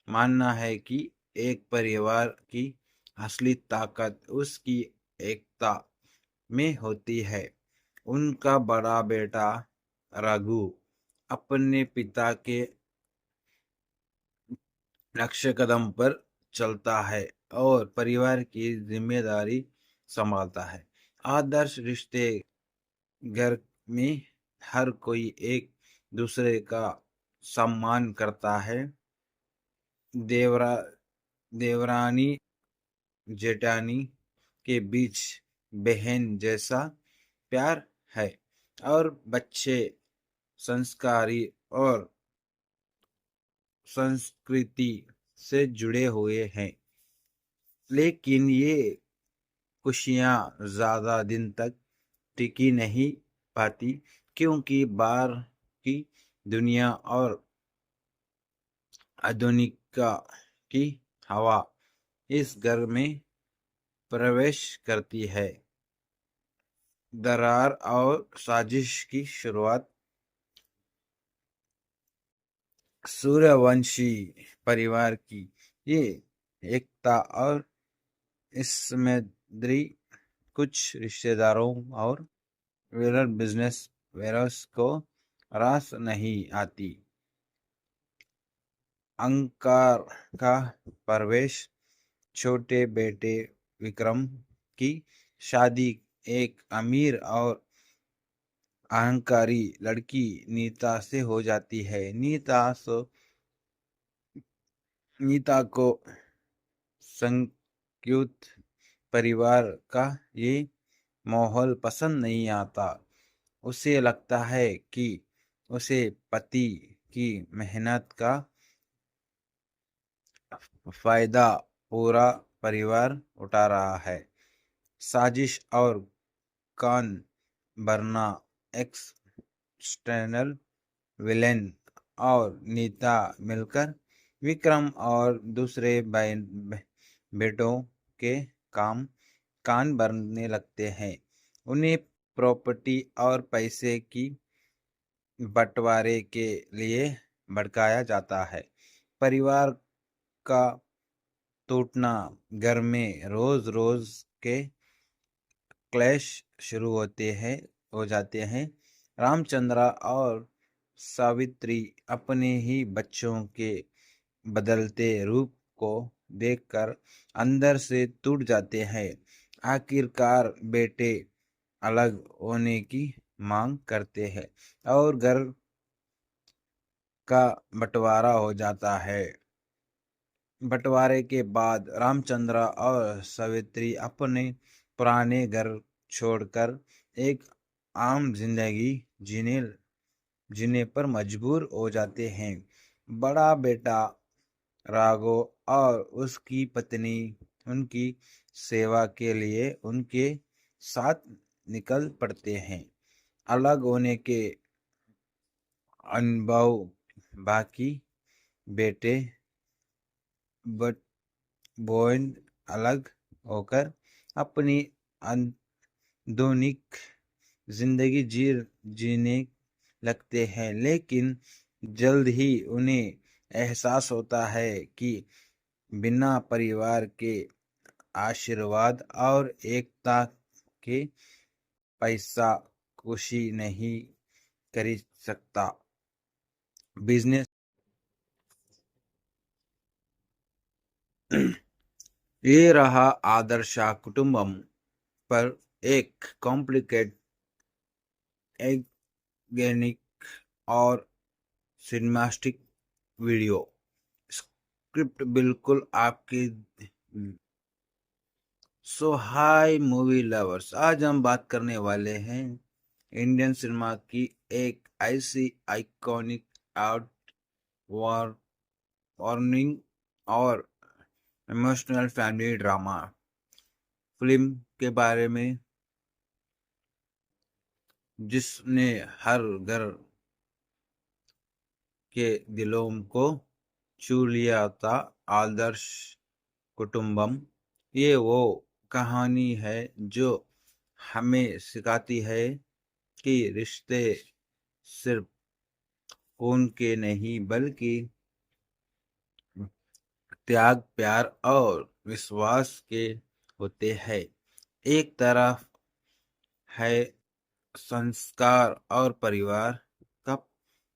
मानना है कि एक परिवार की असली ताकत उसकी एकता में होती है। उनका बड़ा बेटा रघु अपने पिता के नक्शे कदम पर चलता है और परिवार की जिम्मेदारी संभालता है। आदर्श रिश्ते घर में हर कोई एक दूसरे का सम्मान करता है। देवरा देवरानी जेठानी के बीच बहन जैसा प्यार है और बच्चे संस्कारी और संस्कृति से जुड़े हुए हैं। लेकिन ये खुशियां ज्यादा दिन तक टिकी नहीं पाती, क्योंकि बाहर की दुनिया और आधुनिकता की हवा इस घर में प्रवेश करती है। दरार और साजिश की शुरुआत। सूर्यवंशी परिवार की ये एकता और इसमें कुछ रिश्तेदारों और वेलर बिजनेस वेरस को रास नहीं आती। अहंकार का प्रवेश। छोटे बेटे विक्रम की शादी एक अमीर और अहंकारी लड़की नीता से हो जाती है। नीता को संयुक्त परिवार का ये माहौल पसंद नहीं आता। उसे लगता है कि उसे पति की मेहनत का फायदा पूरा परिवार उठा रहा है। साजिश और कान भरना। एक्सटर्नल विलेन और नीता मिलकर विक्रम और दूसरे बेटों के कान भरने लगते हैं। उन्हें प्रॉपर्टी और पैसे की बंटवारे के लिए भड़काया जाता है। परिवार का टूटना, घर में रोज रोज के क्लैश शुरू हो जाते हैं। रामचंद्र और सावित्री अपने ही बच्चों के बदलते रूप को देखकर अंदर से टूट जाते हैं। आखिरकार बेटे अलग होने की मांग करते हैं और घर का बंटवारा हो जाता है। बंटवारे के बाद रामचंद्र और सावित्री अपने पुराने घर छोड़कर एक आम जिंदगी जीने जीने पर मजबूर हो जाते हैं। बड़ा बेटा राघव और उसकी पत्नी उनकी सेवा के लिए उनके साथ निकल पड़ते हैं। अलग होने के अनुभव बाकी बेटे बट बॉयन अलग होकर अपनी आधुनिक जिंदगी जीने लगते हैं, लेकिन जल्द ही उन्हें एहसास होता है कि बिना परिवार के आशीर्वाद और एकता के पैसा खुशी नहीं खरीद सकता। बिजनेस ये रहा आदर्श कुटुंबम पर एक कॉम्प्लिकेट एगेनिक और सिनेमास्टिक वीडियो। स्क्रिप्ट बिल्कुल आपकी। सो हाय मूवी लवर्स, आज हम बात करने वाले हैं इंडियन सिनेमा की एक ऐसी आइकॉनिक आउट वॉर वार्निंग और इमोशनल फैमिली ड्रामा फिल्म के बारे में जिसने हर घर के दिलों को छू लिया था। आदर्श कुटुंबम ये वो कहानी है जो हमें सिखाती है कि रिश्ते सिर्फ खून के नहीं बल्कि त्याग, प्यार और विश्वास के होते हैं। एक तरफ है संस्कार और परिवार का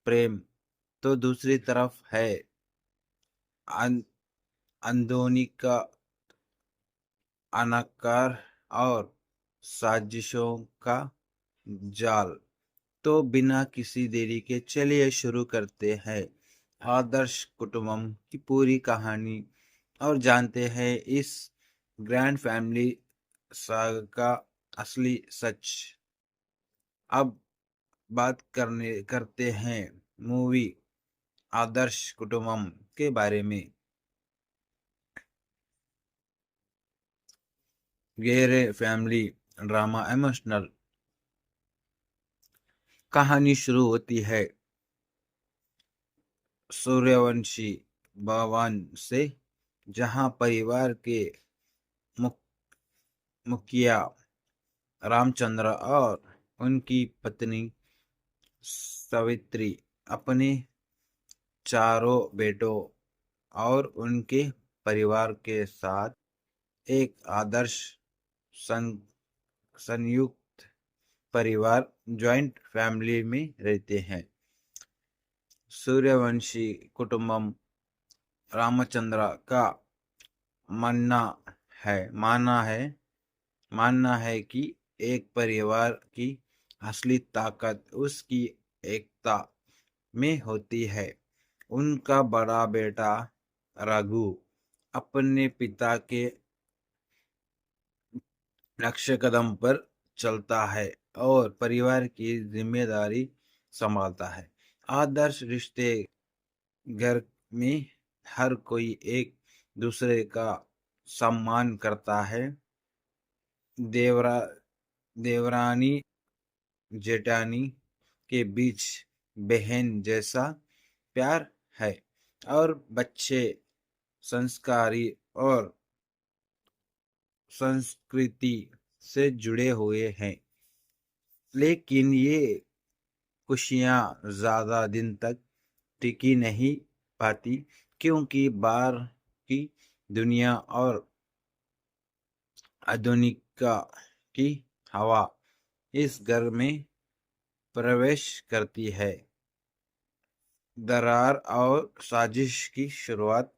प्रेम, तो दूसरी तरफ है अंदोनी का अनाकार और साजिशों का जाल। तो बिना किसी देरी के चलिए शुरू करते हैं आदर्श कुटुंबम की पूरी कहानी और जानते हैं इस ग्रैंड फैमिली सागा का असली सच। अब बात करते हैं मूवी आदर्श कुटुंबम के बारे में। गहरे फैमिली ड्रामा इमोशनल कहानी शुरू होती है सूर्यवंशी भवन से, जहां परिवार के मुखिया रामचंद्र और उनकी पत्नी सावित्री अपने चारों बेटों और उनके परिवार के साथ एक आदर्श सं, संयुक्त परिवार जॉइंट फैमिली में रहते हैं। सूर्यवंशी कुटुंबम रामचंद्र का मानना मानना है कि एक परिवार की असली ताकत उसकी एकता में होती है। उनका बड़ा बेटा रघु अपने पिता के नक्शे कदम पर चलता है और परिवार की जिम्मेदारी संभालता है। आदर्श रिश्ते घर में हर कोई एक दूसरे का सम्मान करता है। देवरा देवरानी जेठानी के बीच बहन जैसा प्यार है और बच्चे संस्कारी और संस्कृति से जुड़े हुए हैं। लेकिन ये खुशियां ज्यादा दिन तक टिकी नहीं पाती, क्योंकि बार की दुनिया और आधुनिकता की हवा इस घर में प्रवेश करती है। दरार और साजिश की शुरुआत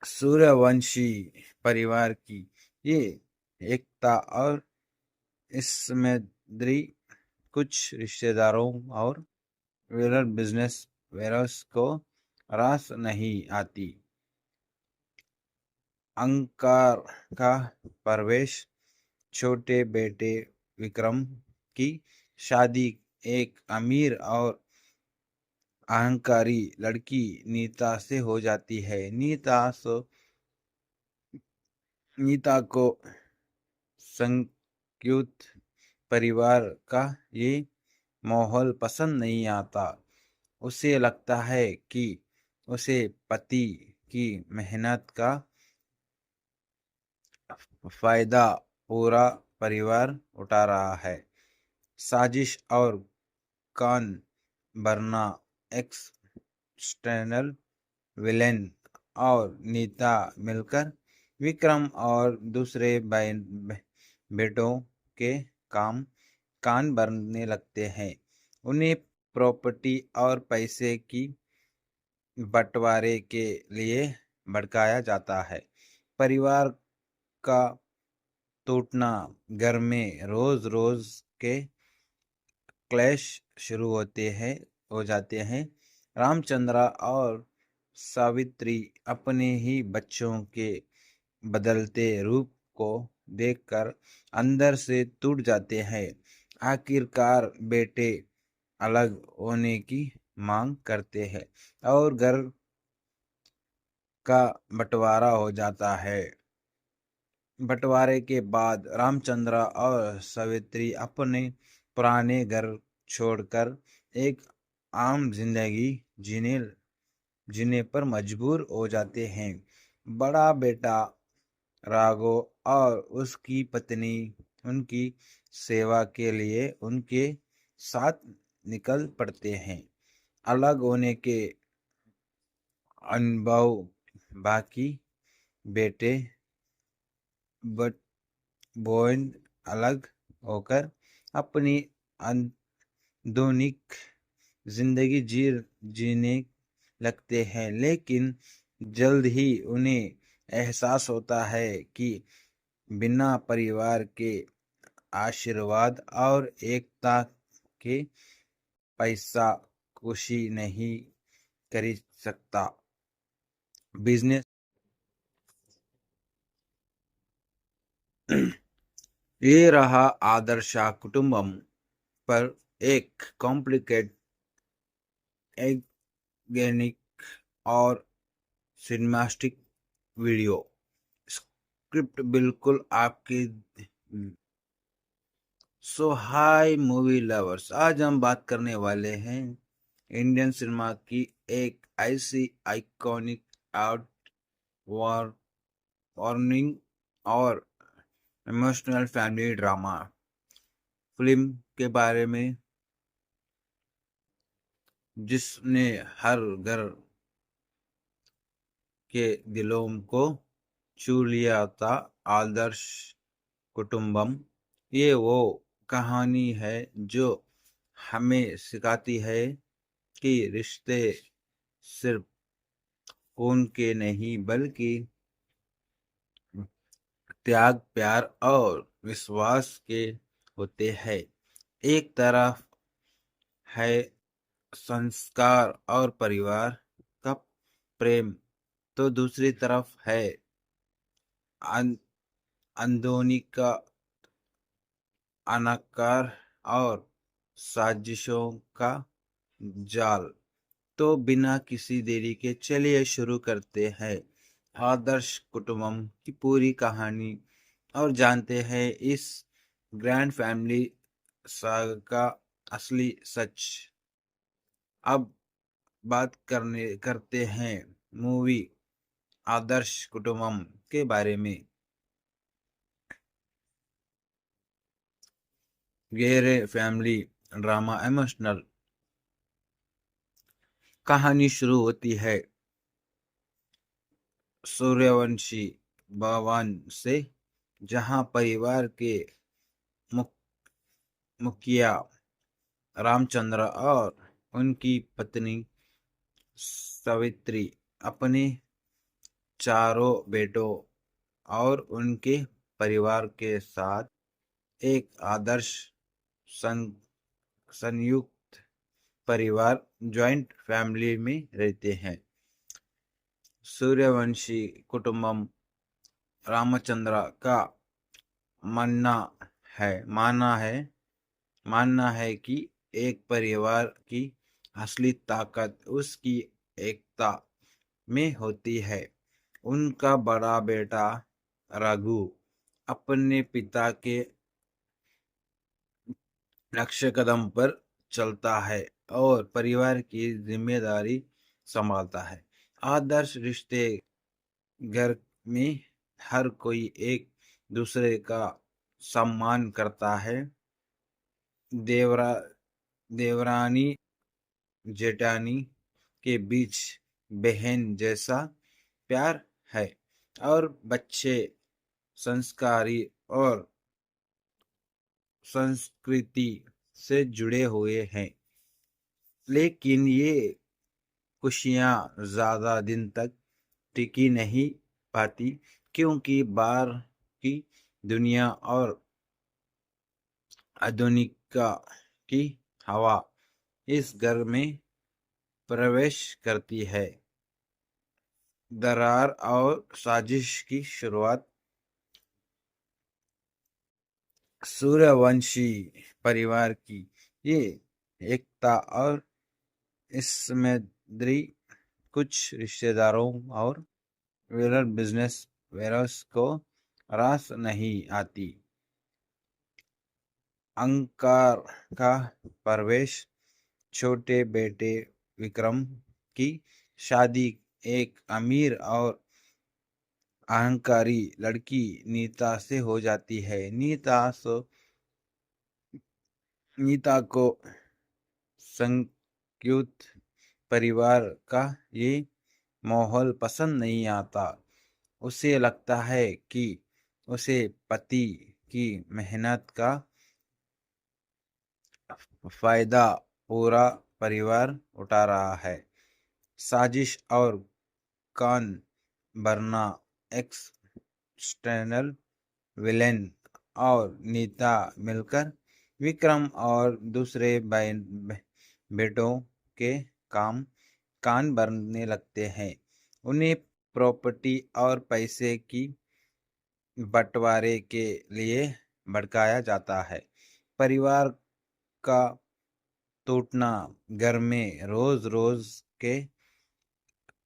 सूर्यवंशी परिवार की ये एकता और इसमें कुछ रिश्तेदारों और वेलर बिजनेस वेरस को रास नहीं आती। अंकार का प्रवेश छोटे बेटे विक्रम की शादी एक अमीर और अहंकारी लड़की नीता से हो जाती है। नीता को संयुक्त परिवार का ये माहौल पसंद नहीं आता। उसे लगता है कि उसे पति की मेहनत का फायदा पूरा परिवार उठा रहा है। साजिश और कान भरना एक्सटर्नल विलेन और नीता मिलकर विक्रम और दूसरे बेटों के कान भरने लगते हैं। उन्हें प्रॉपर्टी और पैसे की बंटवारे के लिए भड़काया जाता है। परिवार का टूटना, घर में रोज रोज के क्लैश शुरू हो जाते हैं। रामचंद्र और सावित्री अपने ही बच्चों के बदलते रूप को देखकर अंदर से टूट जाते हैं। आखिरकार बेटे अलग होने की मांग करते हैं और घर का बंटवारा हो जाता है। बंटवारे के बाद रामचंद्र और सावित्री अपने पुराने घर छोड़कर एक आम जिंदगी जीने पर मजबूर हो जाते हैं। बड़ा बेटा राघव और उसकी पत्नी उनकी सेवा के लिए उनके साथ निकल पड़ते हैं। अलग होने के अनुभव बाकी बेटे बट बॉयन अलग होकर अपनी आधुनिक जिंदगी जीने लगते हैं, लेकिन जल्द ही उन्हें एहसास होता है कि बिना परिवार के आशीर्वाद और एकता के पैसा खुशी नहीं खरीद सकता। बिजनेस ये रहा आदर्श कुटुंबम पर एक कॉम्प्लिकेट एगेनिक और सिनेमास्टिक वीडियो। स्क्रिप्ट बिल्कुल आपके। सो हाय मूवी लवर्स, आज हम बात करने वाले हैं इंडियन सिनेमा की एक ऐसी आइकॉनिक आउट वार्निंग और इमोशनल फैमिली ड्रामा फिल्म के बारे में जिसने हर घर के दिलों को छू लिया था। आदर्श कुटुंबम ये वो कहानी है जो हमें सिखाती है कि रिश्ते सिर्फ खून के नहीं बल्कि त्याग, प्यार और विश्वास के होते हैं। एक तरफ है संस्कार और परिवार का प्रेम, तो दूसरी तरफ है अंदोनी का अनाकार और साजिशों का जाल। तो बिना किसी देरी के चलिए शुरू करते हैं आदर्श कुटुंबम की पूरी कहानी और जानते हैं इस ग्रैंड फैमिली सागा का असली सच। अब बात करते हैं मूवी आदर्श कुटुंबम के बारे में। गहरे फैमिली ड्रामा इमोशनल कहानी शुरू होती है सूर्यवंशी भवन से, जहां परिवार के मुखिया रामचंद्र और उनकी पत्नी सावित्री अपने चारों बेटों और उनके परिवार के साथ एक आदर्श संयुक्त परिवार जॉइंट फैमिली में रहते हैं। सूर्यवंशी कुटुंबम रामचंद्र का मानना है कि एक परिवार की असली ताकत उसकी एकता में होती है। उनका बड़ा बेटा रघु अपने पिता के नक्शे कदम पर चलता है और परिवार की जिम्मेदारी संभालता है। आदर्श रिश्ते घर में हर कोई एक दूसरे का सम्मान करता है। देवरानी जेठानी के बीच बहन जैसा प्यार है और बच्चे संस्कारी और संस्कृति से जुड़े हुए हैं। लेकिन ये खुशियां ज्यादा दिन तक टिकी नहीं पाती, क्योंकि बाहर की दुनिया और आधुनिकता की हवा इस घर में प्रवेश करती है। दरार और साजिश की शुरुआत। सूर्यवंशी परिवार की ये एकता और इसमें कुछ रिश्तेदारों और बिजनेस वेरस को रास नहीं आती। अंकार का प्रवेश। छोटे बेटे विक्रम की शादी एक अमीर और अहंकारी लड़की नीता से हो जाती है। नीता को संयुक्त परिवार का ये माहौल पसंद नहीं आता। उसे लगता है कि उसे पति की मेहनत का फायदा पूरा परिवार उठा रहा है। साजिश और कान भरना। एक्सटर्नल विलेन और नीता मिलकर विक्रम और दूसरे बेटों के कान भरने लगते हैं। उन्हें प्रॉपर्टी और पैसे की बंटवारे के लिए भड़काया जाता है। परिवार का टूटना। घर में रोज रोज के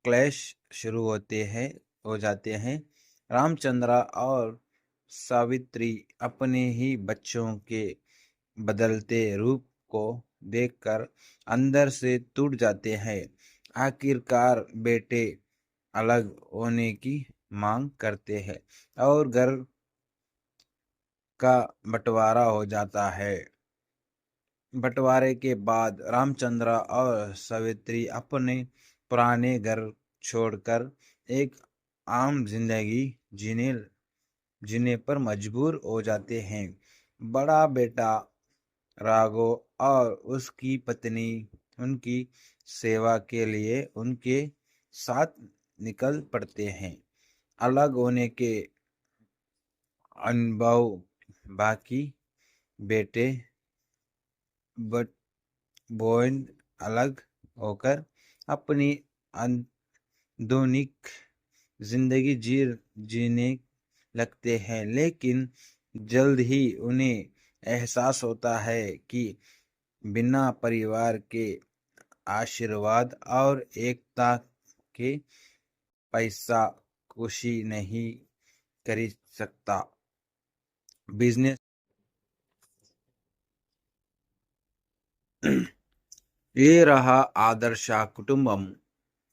क्लैश शुरू हो जाते हैं। रामचंद्र और सावित्री अपने ही बच्चों के बदलते रूप को देखकर अंदर से टूट जाते हैं। आखिरकार बेटे अलग होने की मांग करते हैं और घर का बंटवारा हो जाता है। बंटवारे के बाद रामचंद्र और सावित्री अपने पुराने घर छोड़कर एक आम जिंदगी जीने पर मजबूर हो जाते हैं। बड़ा बेटा राघव और उसकी पत्नी उनकी सेवा के लिए उनके साथ निकल पड़ते हैं। अलग होने के अनुभव। बाकी बेटे बॉयन अलग होकर अपनी आधुनिक जिंदगी जीने लगते हैं, लेकिन जल्द ही उन्हें एहसास होता है कि बिना परिवार के आशीर्वाद और एकता के पैसा खुशी नहीं खरीद सकता। बिजनेस। ये रहा आदर्श कुटुंबम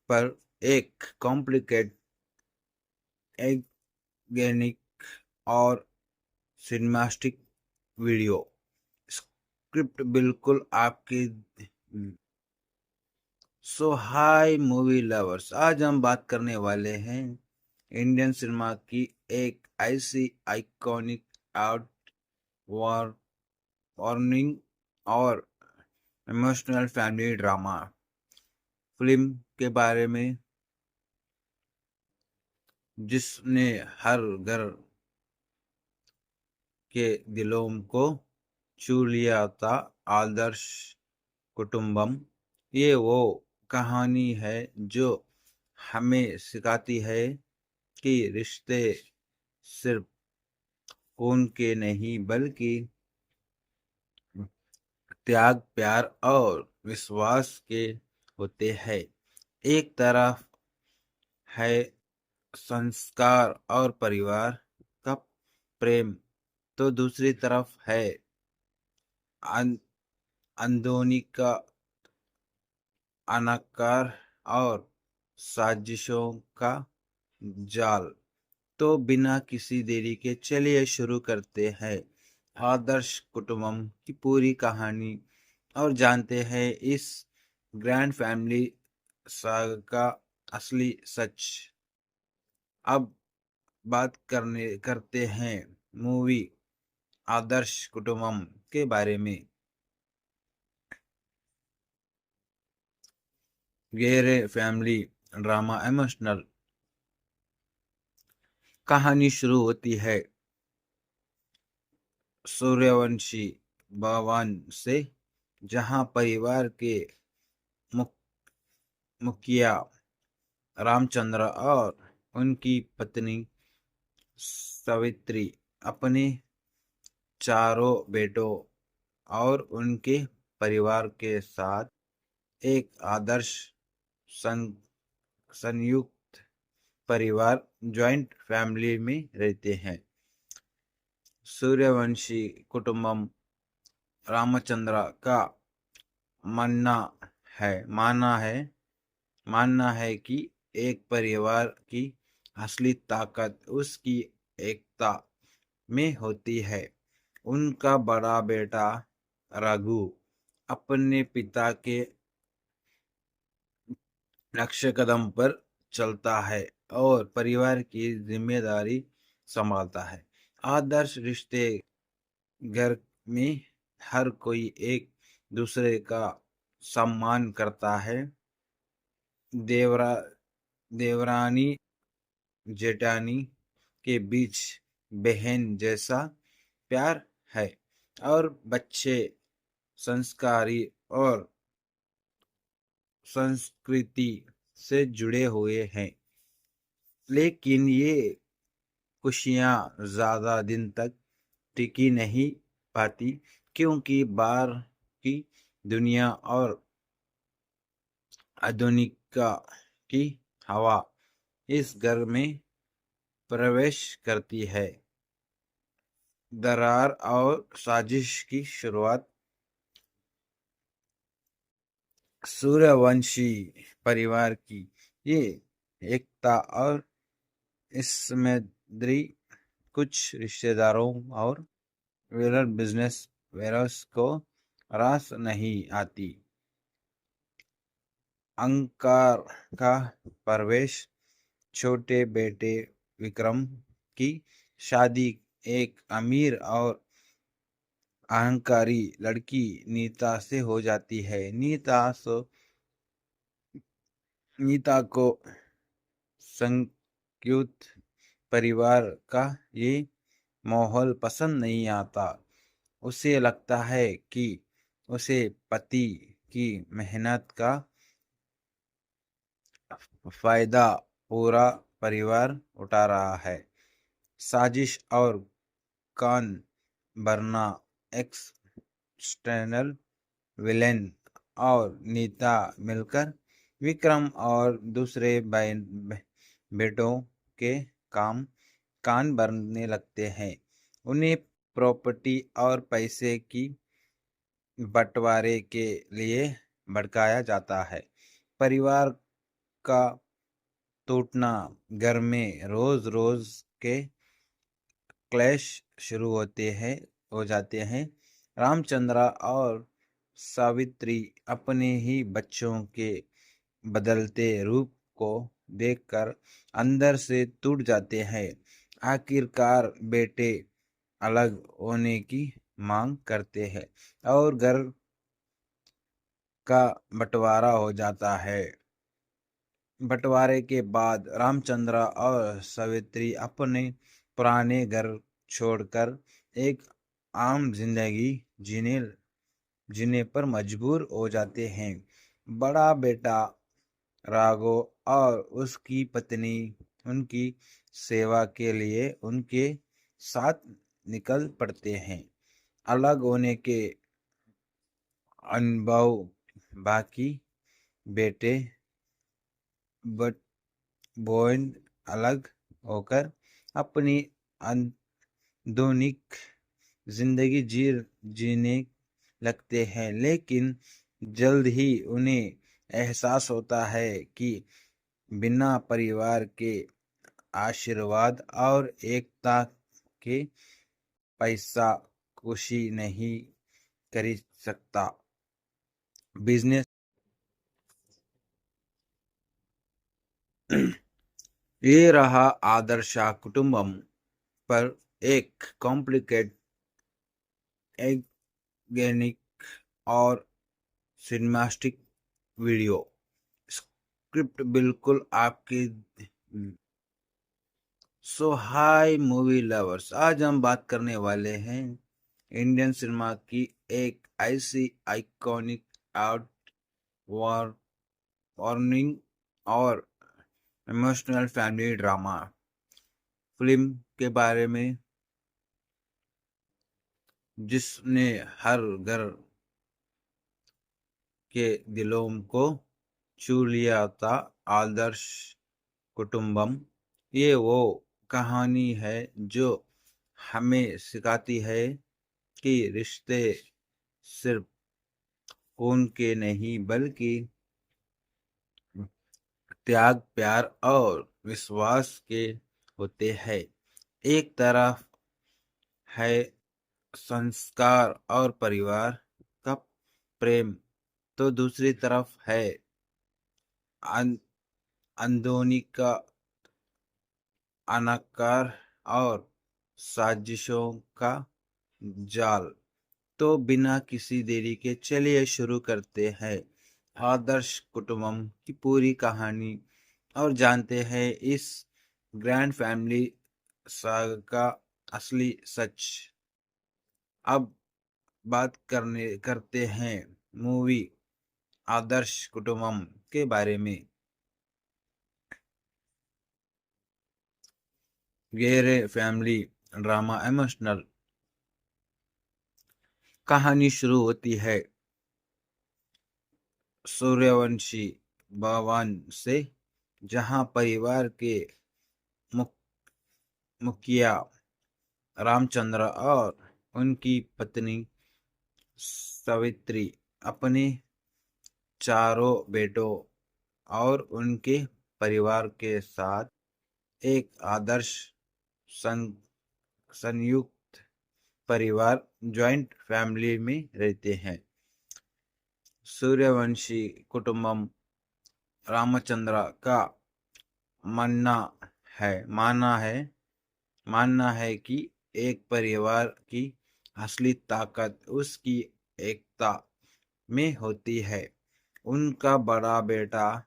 पर एक कॉम्प्लिकेट एगेनिक और सिनेमास्टिक वीडियो। स्क्रिप्ट बिल्कुल आपके। सो हाय मूवी लवर्स, आज हम बात करने वाले हैं इंडियन सिनेमा की एक ऐसी आइकॉनिक आर्ट वार्निंग और इमोशनल फैमिली ड्रामा फिल्म के बारे में जिसने हर घर के दिलों को छू लिया था, आदर्श कुटुंबम। ये वो कहानी है जो हमें सिखाती है कि रिश्ते सिर्फ खून के नहीं बल्कि त्याग, प्यार और विश्वास के होते हैं। एक तरफ है संस्कार और परिवार का प्रेम, तो दूसरी तरफ है अन- अंदोनी का अनाकार और साजिशों का जाल। तो बिना किसी देरी के चलिए शुरू करते हैं आदर्श कुटुंबम की पूरी कहानी और जानते हैं इस ग्रैंड फैमिली सागा का असली सच। अब बात करते हैं मूवी आदर्श कुटुंबम के बारे में। गहरे फैमिली ड्रामा इमोशनल कहानी शुरू होती है सूर्यवंशी भवन से, जहां परिवार के मुखिया रामचंद्र और उनकी पत्नी सावित्री अपने चारों बेटों और उनके परिवार के साथ एक आदर्श सं, संयुक्त परिवार जॉइंट फैमिली में रहते हैं। सूर्यवंशी कुटुंबम रामचंद्र का मानना मानना है कि एक परिवार की असली ताकत उसकी एकता में होती है। उनका बड़ा बेटा रघु अपने पिता के नक्शे कदम पर चलता है और परिवार की जिम्मेदारी संभालता है। आदर्श रिश्ते घर में हर कोई एक दूसरे का सम्मान करता है। देवरा देवरानी जेठानी के बीच बहन जैसा प्यार है और बच्चे संस्कारी और संस्कृति से जुड़े हुए हैं। लेकिन ये खुशियां ज्यादा दिन तक टिकी नहीं पाती, क्योंकि बाहर की दुनिया और आधुनिकता की हवा इस घर में प्रवेश करती है। दरार और साजिश की शुरुआत सूर्यवंशी परिवार की ये एकता और इसमें कुछ रिश्तेदारों और वेलर बिजनेस वेरस को रास नहीं आती। अंकार का प्रवेश छोटे बेटे विक्रम की शादी एक अमीर और अहंकारी लड़की नीता से हो जाती है। नीता को संयुक्त परिवार का ये माहौल पसंद नहीं आता। उसे लगता है कि उसे पति की मेहनत का फायदा पूरा परिवार उठा रहा है। साजिश और कान भरना एक्सटर्नल विलेन और नीता मिलकर विक्रम और दूसरे बेटों के कान भरने लगते हैं। उन्हें प्रॉपर्टी और पैसे की बंटवारे के लिए भड़काया जाता है। परिवार का टूटना, घर में रोज रोज के क्लैश शुरू हो जाते हैं। रामचंद्र और सावित्री अपने ही बच्चों के बदलते रूप को देखकर अंदर से टूट जाते हैं। आखिरकार बेटे अलग होने की मांग करते हैं और घर का बंटवारा हो जाता है। बंटवारे के बाद रामचंद्र और सावित्री अपने पुराने घर छोड़कर एक आम जिंदगी जीने जीने पर मजबूर हो जाते हैं। बड़ा बेटा राघव और उसकी पत्नी उनकी सेवा के लिए उनके साथ निकल पड़ते हैं। अलग होने के अनुभव बाकी बेटे बट बॉन्ड अलग होकर अपनी आधुनिक जिंदगी जीने लगते हैं, लेकिन जल्द ही उन्हें एहसास होता है कि बिना परिवार के आशीर्वाद और एकता के पैसा खुशी नहीं खरीद सकता। बिजनेस ये रहा आदर्श कुटुंबम पर एक कॉम्प्लिकेट एगेनिक और सिनेमास्टिक वीडियो। स्क्रिप्ट बिल्कुल आपके। सो हाय मूवी लवर्स, आज हम बात करने वाले हैं इंडियन सिनेमा की एक ऐसी आइकॉनिक आउट वॉर वार्निंग और इमोशनल फैमिली ड्रामा फिल्म के बारे में जिसने हर घर के दिलों को छू लिया था। आदर्श कुटुंबम ये वो कहानी है जो हमें सिखाती है कि रिश्ते सिर्फ खून के नहीं बल्कि त्याग, प्यार और विश्वास के होते हैं। एक तरफ है संस्कार और परिवार का प्रेम, तो दूसरी तरफ है अन- अंदोनी का अनाकार और साजिशों का जाल। तो बिना किसी देरी के चलिए शुरू करते हैं आदर्श कुटुंबम की पूरी कहानी और जानते हैं इस ग्रैंड फैमिली सागा का असली सच। अब बात करते हैं मूवी आदर्श कुटुंबम के बारे में। गहरे फैमिली ड्रामा इमोशनल कहानी शुरू होती है सूर्यवंशी भवन से, जहां परिवार के मुखिया रामचंद्र और उनकी पत्नी सावित्री अपने चारों बेटों और उनके परिवार के साथ एक आदर्श सं, संयुक्त परिवार जॉइंट फैमिली में रहते हैं। सूर्यवंशी कुटुंबम रामचंद्र का मानना मानना है कि एक परिवार की असली ताकत उसकी एकता में होती है। उनका बड़ा बेटा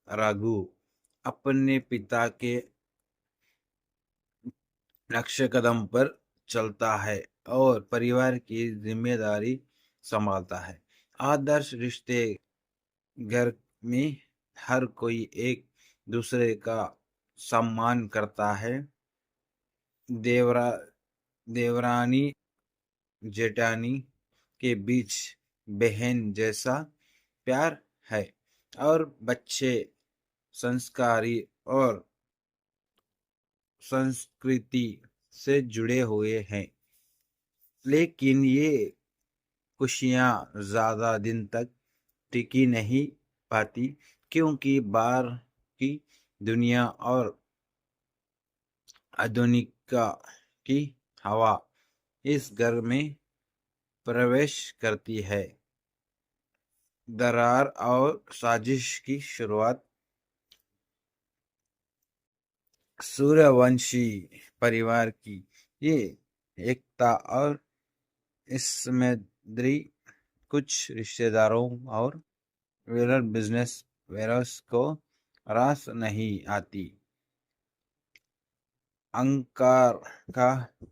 रघु अपने पिता के नक्शे कदम पर चलता है और परिवार की जिम्मेदारी संभालता है। आदर्श रिश्ते घर में हर कोई एक दूसरे का सम्मान करता है। देवरा देवरानी जेठानी के बीच बहन जैसा प्यार है और बच्चे संस्कारी और संस्कृति से जुड़े हुए हैं। लेकिन ये खुशियां ज्यादा दिन तक टिकी नहीं पाती, क्योंकि बाहर की दुनिया और आधुनिकता की हवा इस घर में प्रवेश करती है। दरार और साजिश की शुरुआत सूर्यवंशी परिवार की ये एकता और इसमें कुछ रिश्तेदारों और वेलर बिजनेस वेरस को रास नहीं आती। अंकार का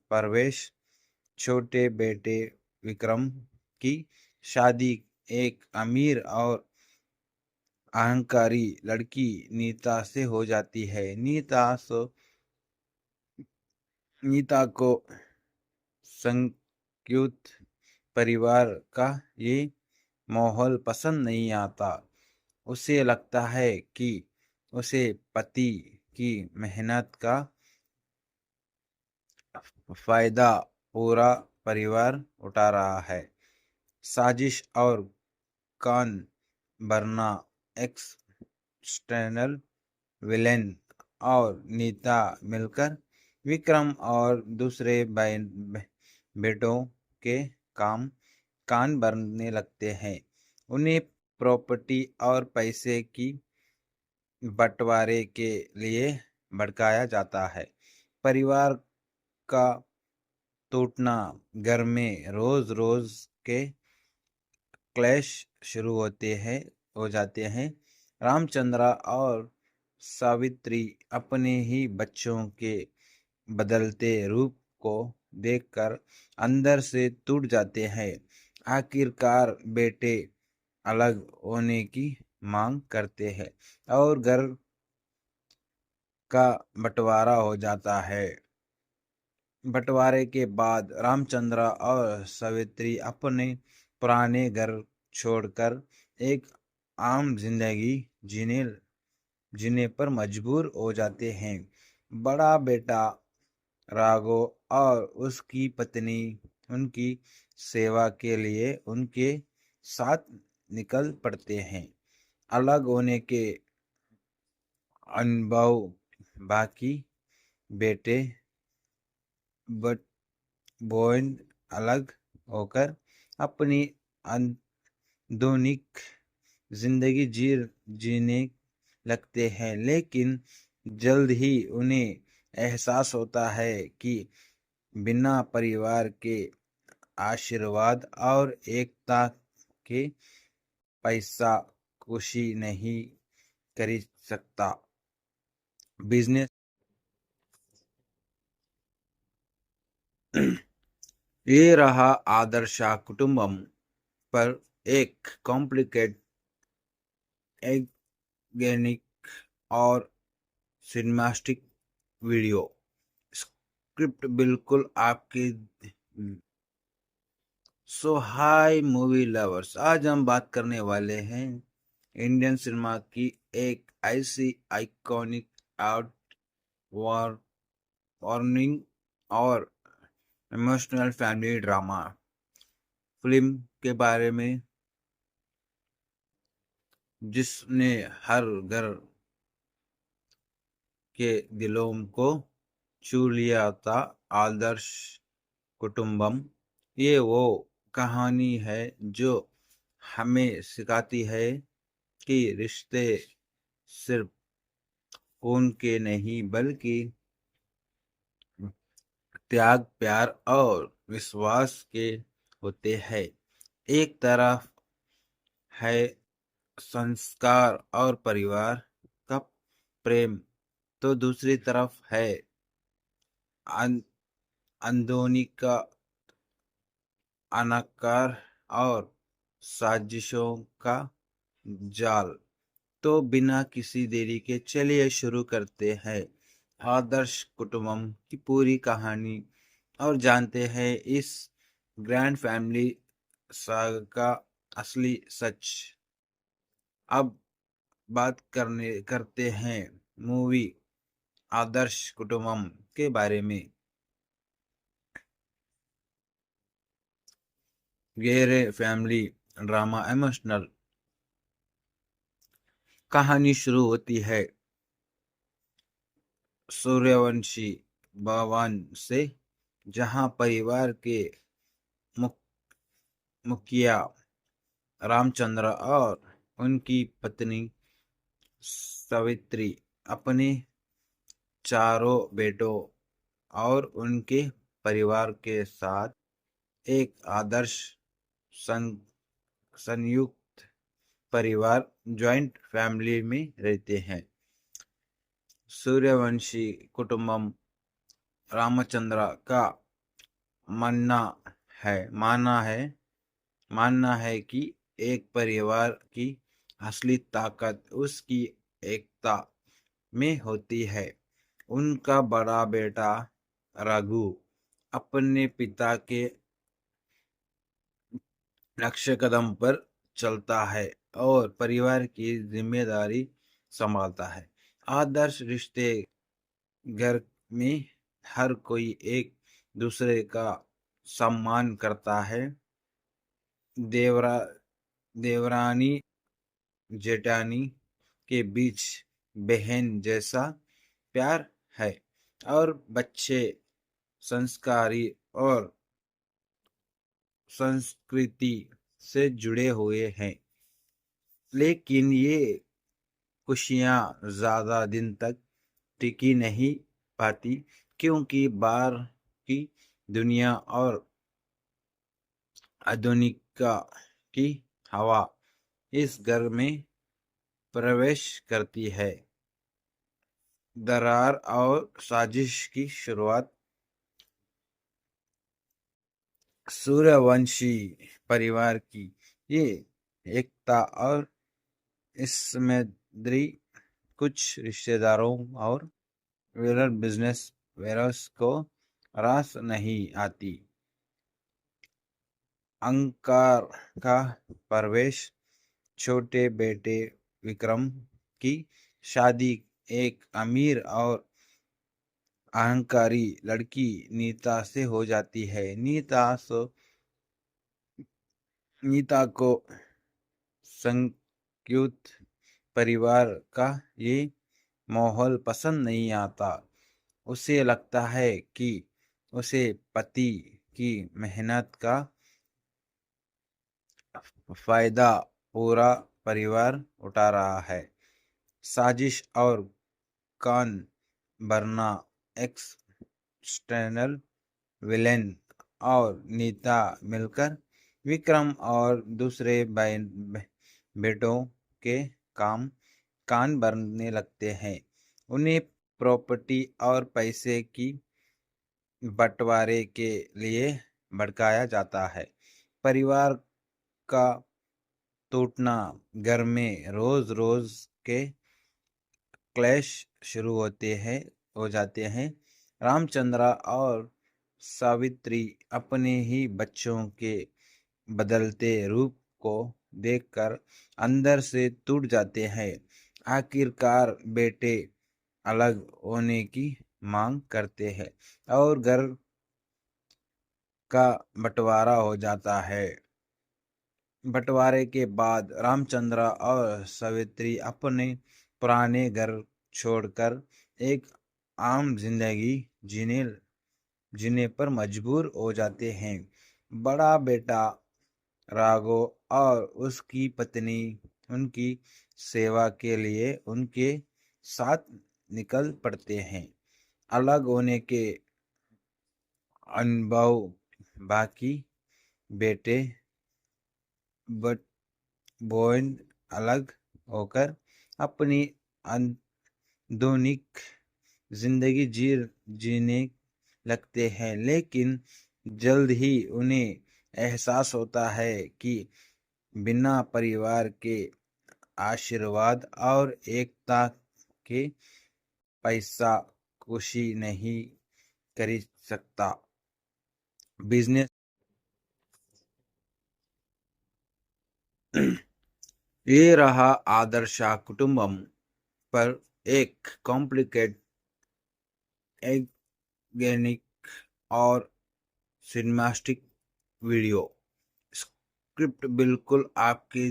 प्रवेश, छोटे बेटे विक्रम की शादी एक अमीर और अहंकारी लड़की नीता से हो जाती है। नीता को संयुक्त परिवार का ये माहौल पसंद नहीं आता। उसे लगता है कि उसे पति की मेहनत का फायदा पूरा परिवार उठा रहा है। साजिश और कान बरना एक्सटर्नल विलेन और नीता मिलकर विक्रम और दूसरे बेटों के कान भरने लगते हैं। उन्हें प्रॉपर्टी और पैसे की बंटवारे के लिए भड़काया जाता है। परिवार का टूटना, घर में रोज रोज के क्लैश शुरू हो जाते हैं। रामचंद्र और सावित्री अपने ही बच्चों के बदलते रूप को देखकर अंदर से टूट जाते हैं। आखिरकार बेटे अलग होने की मांग करते हैं और घर का बंटवारा हो जाता है। बंटवारे के बाद रामचंद्र और सावित्री अपने पुराने घर छोड़कर एक आम जिंदगी जीने पर मजबूर हो जाते हैं। बड़ा बेटा राघव और उसकी पत्नी उनकी सेवा के लिए उनके साथ निकल पड़ते हैं। अलग होने के अनुभव बाकी बेटे बट बॉयन अलग होकर अपनी आधुनिक जिंदगी जीने लगते हैं, लेकिन जल्द ही उन्हें एहसास होता है कि बिना परिवार के आशीर्वाद और एकता के पैसा खुशी नहीं खरीद सकता। बिजनेस ये रहा आदर्श कुटुंबम पर एक कॉम्प्लिकेट एगेनिक और सिनेमास्टिक वीडियो। स्क्रिप्ट बिल्कुल आपके। सो हाय मूवी लवर्स, आज हम बात करने वाले हैं इंडियन सिनेमा की एक ऐसी आइकॉनिक आउट वार्निंग और इमोशनल फैमिली ड्रामा फिल्म के बारे में जिसने हर घर के दिलों को छू लिया था। आदर्श कुटुंबम ये वो कहानी है जो हमें सिखाती है कि रिश्ते सिर्फ खून के नहीं बल्कि त्याग, प्यार और विश्वास के होते हैं। एक तरफ है संस्कार और परिवार का प्रेम, तो दूसरी तरफ है अंदोनी का अनाकार और साजिशों का जाल। तो बिना किसी देरी के चलिए शुरू करते हैं आदर्श कुटुंबम की पूरी कहानी और जानते हैं इस ग्रैंड फैमिली सागा का असली सच। अब बात करते हैं मूवी आदर्श कुटुंबम के बारे में। गहरे फैमिली ड्रामा इमोशनल कहानी शुरू होती है सूर्यवंशी भवन से, जहां परिवार के मुखिया रामचंद्र और उनकी पत्नी सावित्री अपने चारों बेटों और उनके परिवार के साथ एक आदर्श सं, संयुक्त परिवार जॉइंट फैमिली में रहते हैं। सूर्यवंशी कुटुंबम रामचंद्र का मानना मानना है कि एक परिवार की असली ताकत उसकी एकता में होती है। उनका बड़ा बेटा रघु अपने पिता के नक्शे कदम पर चलता है और परिवार की जिम्मेदारी संभालता है। आदर्श रिश्ते घर में हर कोई एक दूसरे का सम्मान करता है। देवरा देवरानी जेठानी के बीच बहन जैसा प्यार है और बच्चे संस्कारी और संस्कृति से जुड़े हुए हैं। लेकिन ये खुशियां ज्यादा दिन तक टिकी नहीं पाती, क्योंकि बाहर की दुनिया और आधुनिकता की हवा इस घर में प्रवेश करती है। दरार और साजिश की शुरुआत सूर्यवंशी परिवार की ये एकता और इसमें कुछ रिश्तेदारों और वेरर बिजनेस वेरर्स को रास नहीं आती। अंकार का प्रवेश छोटे बेटे विक्रम की शादी एक अमीर और अहंकारी लड़की नीता से हो जाती है। नीता को संयुक्त परिवार का ये माहौल पसंद नहीं आता। उसे लगता है कि उसे पति की मेहनत का फायदा पूरा परिवार उठा रहा है। साजिश और कान भरना एक्सटर्नल विलेन और नीता मिलकर विक्रम और दूसरे बेटों के कान भरने लगते हैं। उन्हें प्रॉपर्टी और पैसे की बंटवारे के लिए भड़काया जाता है। परिवार का टूटना घर में रोज रोज के क्लैश शुरू हो जाते हैं। रामचंद्र और सावित्री अपने ही बच्चों के बदलते रूप को देखकर अंदर से टूट जाते हैं। आखिरकार बेटे अलग होने की मांग करते हैं और घर का बंटवारा हो जाता है। बंटवारे के बाद रामचंद्र और सावित्री अपने पुराने घर छोड़कर एक आम जिंदगी जीने पर मजबूर हो जाते हैं। बड़ा बेटा राघव और उसकी पत्नी उनकी सेवा के लिए उनके साथ निकल पड़ते हैं। अलग होने के अनुभव बाकी बेटे बट बॉयन अलग होकर अपनी आधुनिक जिंदगी जीने लगते हैं। लेकिन जल्द ही उन्हें एहसास होता है कि बिना परिवार के आशीर्वाद और एकता के पैसा खुशी नहीं खरीद सकता। बिजनेस ये रहा आदर्श कुटुंबम पर एक कॉम्प्लिकेट एगेनिक और सिनेमास्टिक वीडियो। स्क्रिप्ट बिल्कुल आपके।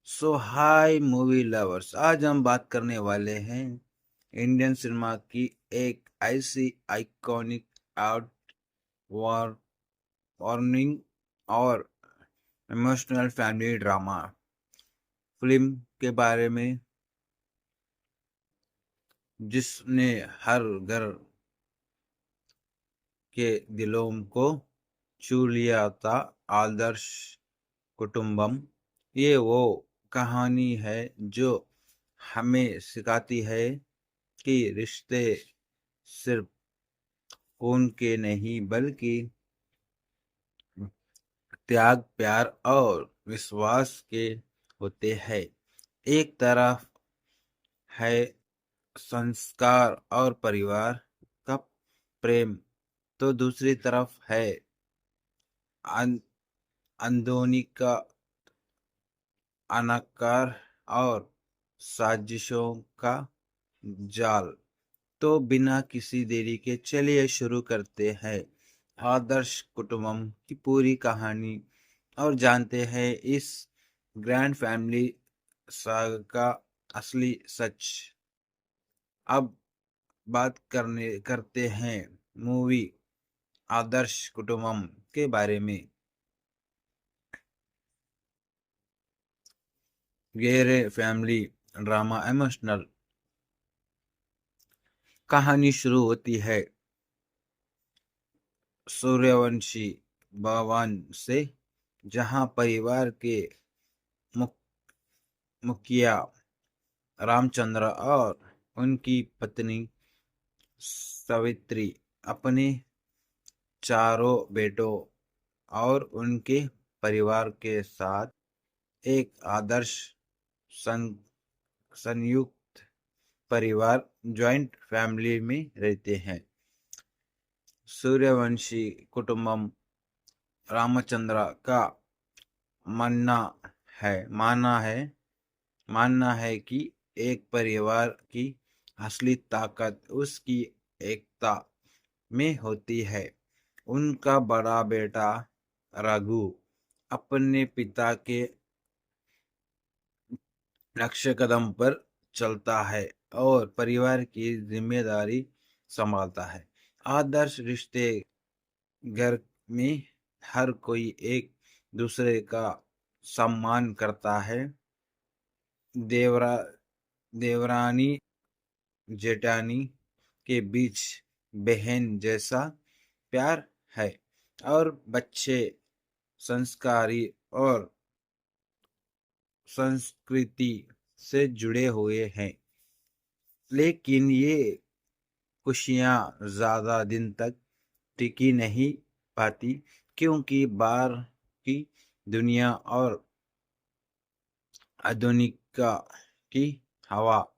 सो हाय मूवी लवर्स, आज हम बात करने वाले हैं इंडियन सिनेमा की एक ऐसी आइकॉनिक आउट वार्निंग और इमोशनल फैमिली ड्रामा फिल्म के बारे में जिसने हर घर के दिलों को छू लिया था। आदर्श कुटुंबम ये वो कहानी है जो हमें सिखाती है कि रिश्ते सिर्फ खून के नहीं बल्कि त्याग, प्यार और विश्वास के होते हैं। एक तरफ है संस्कार और परिवार का प्रेम, तो दूसरी तरफ है अन- अंदोनी का अनाकार और साजिशों का जाल। तो बिना किसी देरी के चलिए शुरू करते हैं आदर्श कुटुंबम की पूरी कहानी और जानते हैं इस ग्रैंड फैमिली सागा का असली सच। अब बात करते हैं मूवी आदर्श कुटुंबम के बारे में। गहरे फैमिली ड्रामा इमोशनल कहानी शुरू होती है सूर्यवंशी भवन से, जहां परिवार के मुखिया रामचंद्र और उनकी पत्नी सावित्री अपने चारों बेटों और उनके परिवार के साथ एक आदर्श सं, संयुक्त परिवार जॉइंट फैमिली में रहते हैं। सूर्यवंशी कुटुंबम रामचंद्र का मानना मानना है कि एक परिवार की असली ताकत उसकी एकता में होती है। उनका बड़ा बेटा रघु अपने पिता के नक्शे कदम पर चलता है और परिवार की जिम्मेदारी संभालता है। आदर्श रिश्ते घर में हर कोई एक दूसरे का सम्मान करता है। देवरा देवरानी जेठानी के बीच बहन जैसा प्यार है और बच्चे संस्कारी और संस्कृति से जुड़े हुए हैं। लेकिन ये खुशियां ज्यादा दिन तक टिकी नहीं पाती, क्योंकि बाहर की दुनिया और आधुनिकता की हवा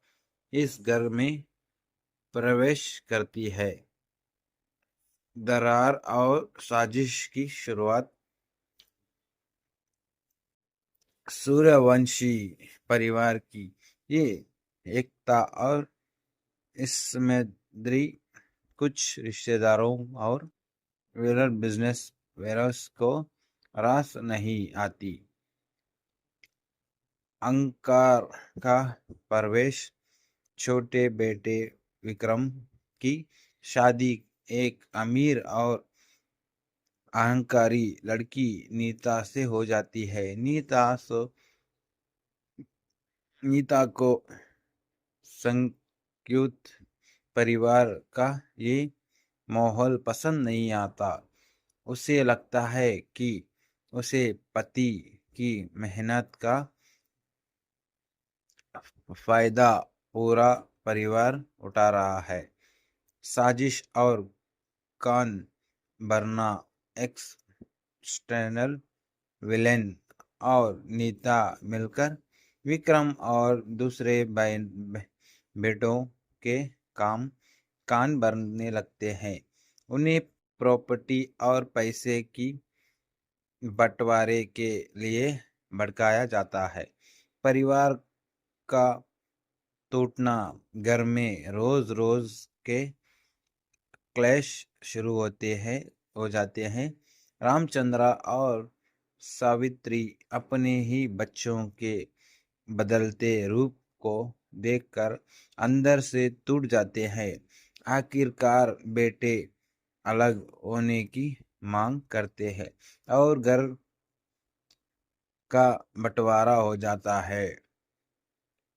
इस घर में प्रवेश करती है। दरार और साजिश की शुरुआत सूर्यवंशी परिवार की ये एकता और इसमें कुछ रिश्तेदारों और वेलर बिजनेस वेरस को रास नहीं आती। अंकार का प्रवेश छोटे बेटे विक्रम की शादी एक अमीर और अहंकारी लड़की नीता से हो जाती है। नीता को संयुक्त परिवार का ये माहौल पसंद नहीं आता। उसे लगता है कि उसे पति की मेहनत का फायदा पूरा परिवार उठा रहा है। साजिश और कान भरना एक्सटर्नल विलेन और नीता मिलकर विक्रम और दूसरे बेटों के कान भरने लगते हैं। उन्हें प्रॉपर्टी और पैसे की बंटवारे के लिए भड़काया जाता है। परिवार का टूटना, घर में रोज रोज के क्लैश शुरू हो जाते हैं। रामचंद्र और सावित्री अपने ही बच्चों के बदलते रूप को देखकर अंदर से टूट जाते हैं। आखिरकार बेटे अलग होने की मांग करते हैं और घर का बंटवारा हो जाता है।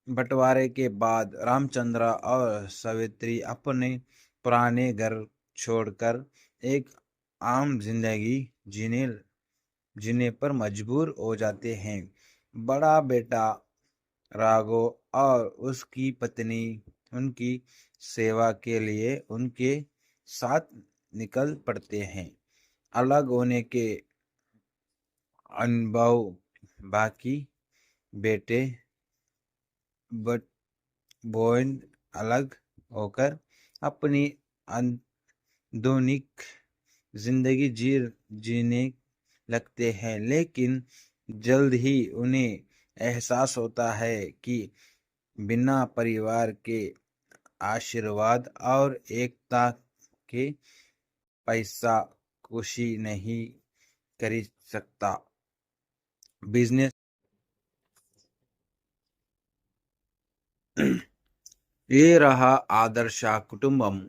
बंटवारे के बाद रामचंद्र और सावित्री अपने पुराने घर छोड़कर एक आम जिंदगी जीने जीने पर मजबूर हो जाते हैं। बड़ा बेटा राघव और उसकी पत्नी उनकी सेवा के लिए उनके साथ निकल पड़ते हैं। अलग होने के अनुभव बाकी बेटे बट बॉयन अलग होकर अपनी आधुनिक जिंदगी जीने लगते हैं, लेकिन जल्द ही उन्हें एहसास होता है कि बिना परिवार के आशीर्वाद और एकता के पैसा खुशी नहीं खरीद सकता। बिजनेस ये रहा आदर्श कुटुंबम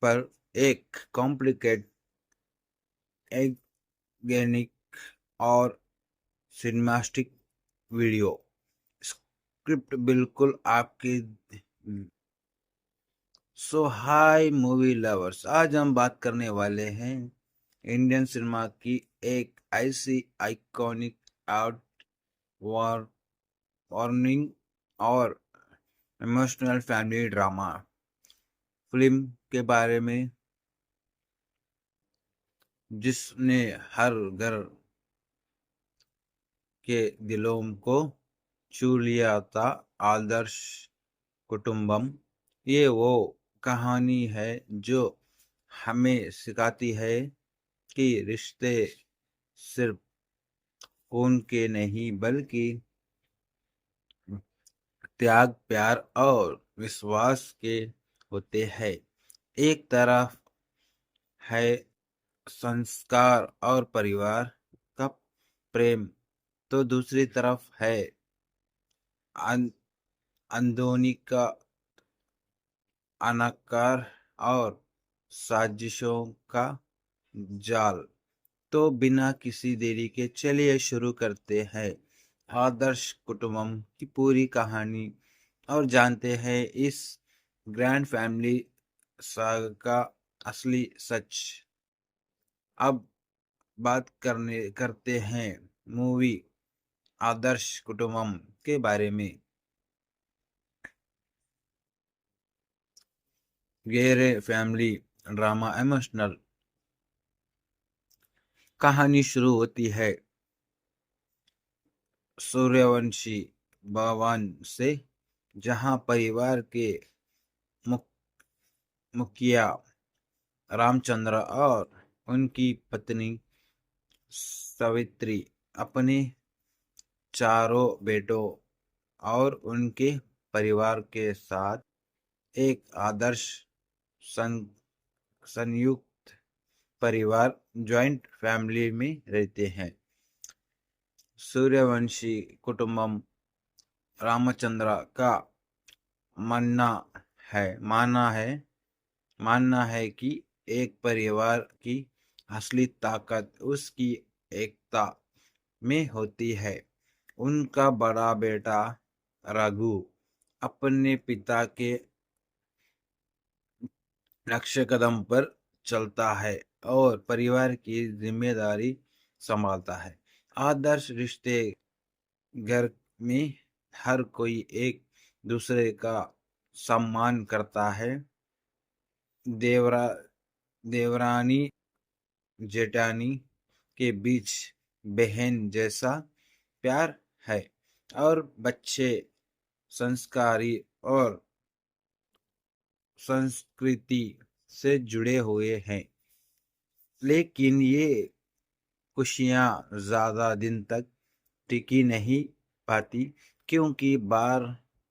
पर एक कॉम्प्लिकेट एगेनिक और सिनेमास्टिक वीडियो। स्क्रिप्ट बिल्कुल आपके। सो हाय मूवी लवर्स, आज हम बात करने वाले हैं इंडियन सिनेमा की एक ऐसी आइकॉनिक आउट वॉर वार्निंग और इमोशनल फैमिली ड्रामा फिल्म के बारे में जिसने हर घर के दिलों को छू लिया था। आदर्श कुटुंबम ये वो कहानी है जो हमें सिखाती है कि रिश्ते सिर्फ खून के नहीं बल्कि त्याग, प्यार और विश्वास के होते हैं। एक तरफ है संस्कार और परिवार का प्रेम, तो दूसरी तरफ है अन- अंदोनी का अनाकार और साजिशों का जाल। तो बिना किसी देरी के चलिए शुरू करते हैं आदर्श कुटुंबम की पूरी कहानी और जानते हैं इस ग्रैंड फैमिली सागा का असली सच। अब बात करते हैं मूवी आदर्श कुटुंबम के बारे में। गहरे फैमिली ड्रामा इमोशनल कहानी शुरू होती है सूर्यवंशी भवन से, जहां परिवार के मुखिया रामचंद्र और उनकी पत्नी सावित्री अपने चारों बेटों और उनके परिवार के साथ एक आदर्श सं, संयुक्त परिवार जॉइंट फैमिली में रहते हैं। सूर्यवंशी कुटुंबम रामचंद्र का मानना मानना है कि एक परिवार की असली ताकत उसकी एकता में होती है। उनका बड़ा बेटा रघु अपने पिता के नक्शे कदम पर चलता है और परिवार की जिम्मेदारी संभालता है। आदर्श रिश्ते घर में हर कोई एक दूसरे का सम्मान करता है। देवरा देवरानी जेठानी के बीच बहन जैसा प्यार है और बच्चे संस्कारी और संस्कृति से जुड़े हुए हैं। लेकिन ये खुशियां ज्यादा दिन तक टिकी नहीं पाती, क्योंकि बाहर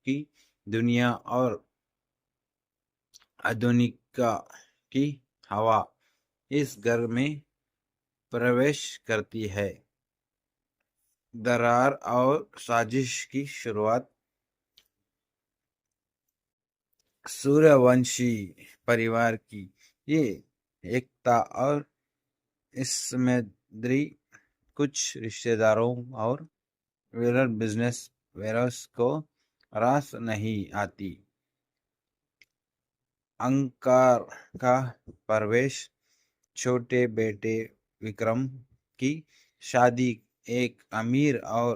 की दुनिया और आधुनिकता की हवा इस घर में प्रवेश करती है। दरार और साजिश की शुरुआत सूर्यवंशी परिवार की ये एकता और इसमें कुछ रिश्तेदारों और वेरर बिजनेस वेरर्स को रास नहीं आती। अंकार का प्रवेश। छोटे बेटे विक्रम की शादी एक अमीर और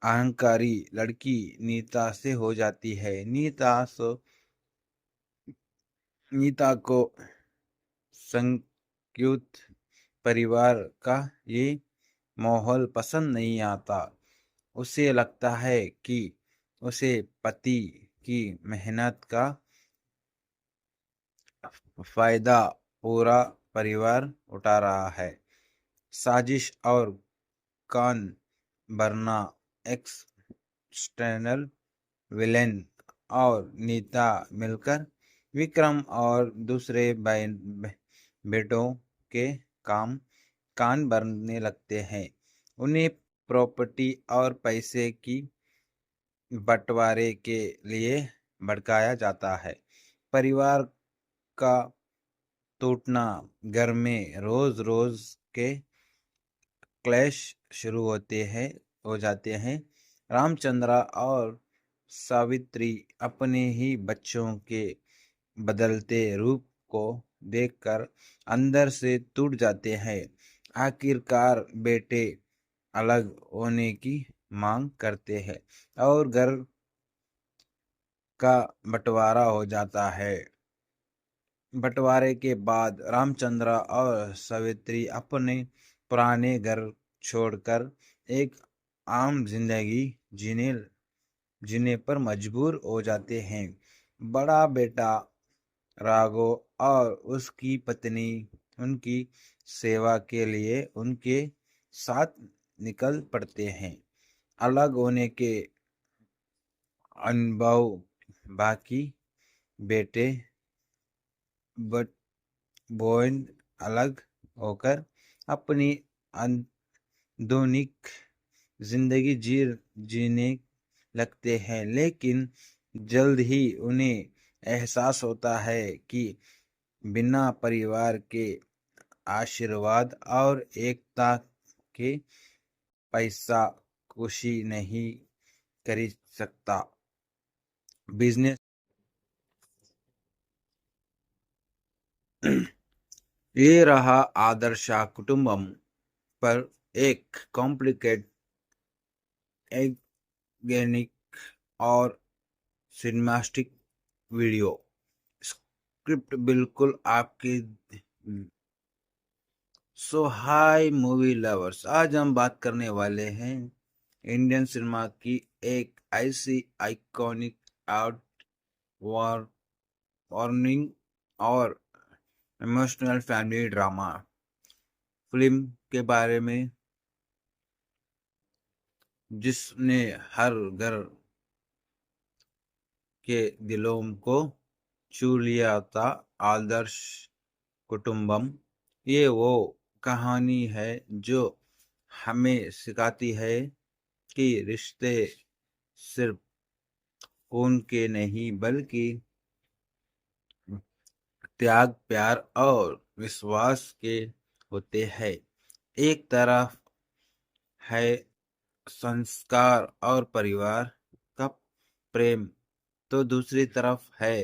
अहंकारी लड़की नीता से हो जाती है। नीता को संयुक्त परिवार का ये माहौल पसंद नहीं आता। उसे लगता है कि उसे पति की मेहनत का फायदा पूरा परिवार उठा रहा है। साजिश और कान बनना। एक्सटर्नल विलेन और नीता मिलकर विक्रम और दूसरे बेटों के कान भरने लगते हैं। उन्हें प्रॉपर्टी और पैसे की बंटवारे के लिए भड़काया जाता है। परिवार का टूटना। घर में रोज रोज के क्लैश शुरू हो जाते हैं। रामचंद्र और सावित्री अपने ही बच्चों के बदलते रूप को देखकर अंदर से टूट जाते हैं। आखिरकार बेटे अलग होने की मांग करते हैं और घर का बंटवारा हो जाता है। बंटवारे के बाद रामचंद्र और सावित्री अपने पुराने घर छोड़कर एक आम जिंदगी जीने पर मजबूर हो जाते हैं। बड़ा बेटा राघव और उसकी पत्नी उनकी सेवा के लिए उनके साथ निकल पड़ते हैं। अलग होने के अनुभव। बाकी बेटे बट बॉयन अलग होकर अपनी आधुनिक जिंदगी जीने लगते हैं, लेकिन जल्द ही उन्हें एहसास होता है कि बिना परिवार के आशीर्वाद और एकता के पैसा खुशी नहीं खरीद सकता। बिजनेस। ये रहा आदर्श कुटुंबम पर एक कॉम्प्लिकेट एगेनिक और सिनेमास्टिक वीडियो। स्क्रिप्ट बिल्कुल आपके। सो हाय मूवी लवर्स, आज हम बात करने वाले हैं इंडियन सिनेमा की एक ऐसी आइकॉनिक आउट वॉर वार्निंग और इमोशनल फैमिली ड्रामा फिल्म के बारे में जिसने हर घर के दिलों को छू लिया था। आदर्श कुटुंबम। ये वो कहानी है जो हमें सिखाती है कि रिश्ते सिर्फ खून के नहीं बल्कि त्याग, प्यार और विश्वास के होते हैं। एक तरफ है संस्कार और परिवार का प्रेम, तो दूसरी तरफ है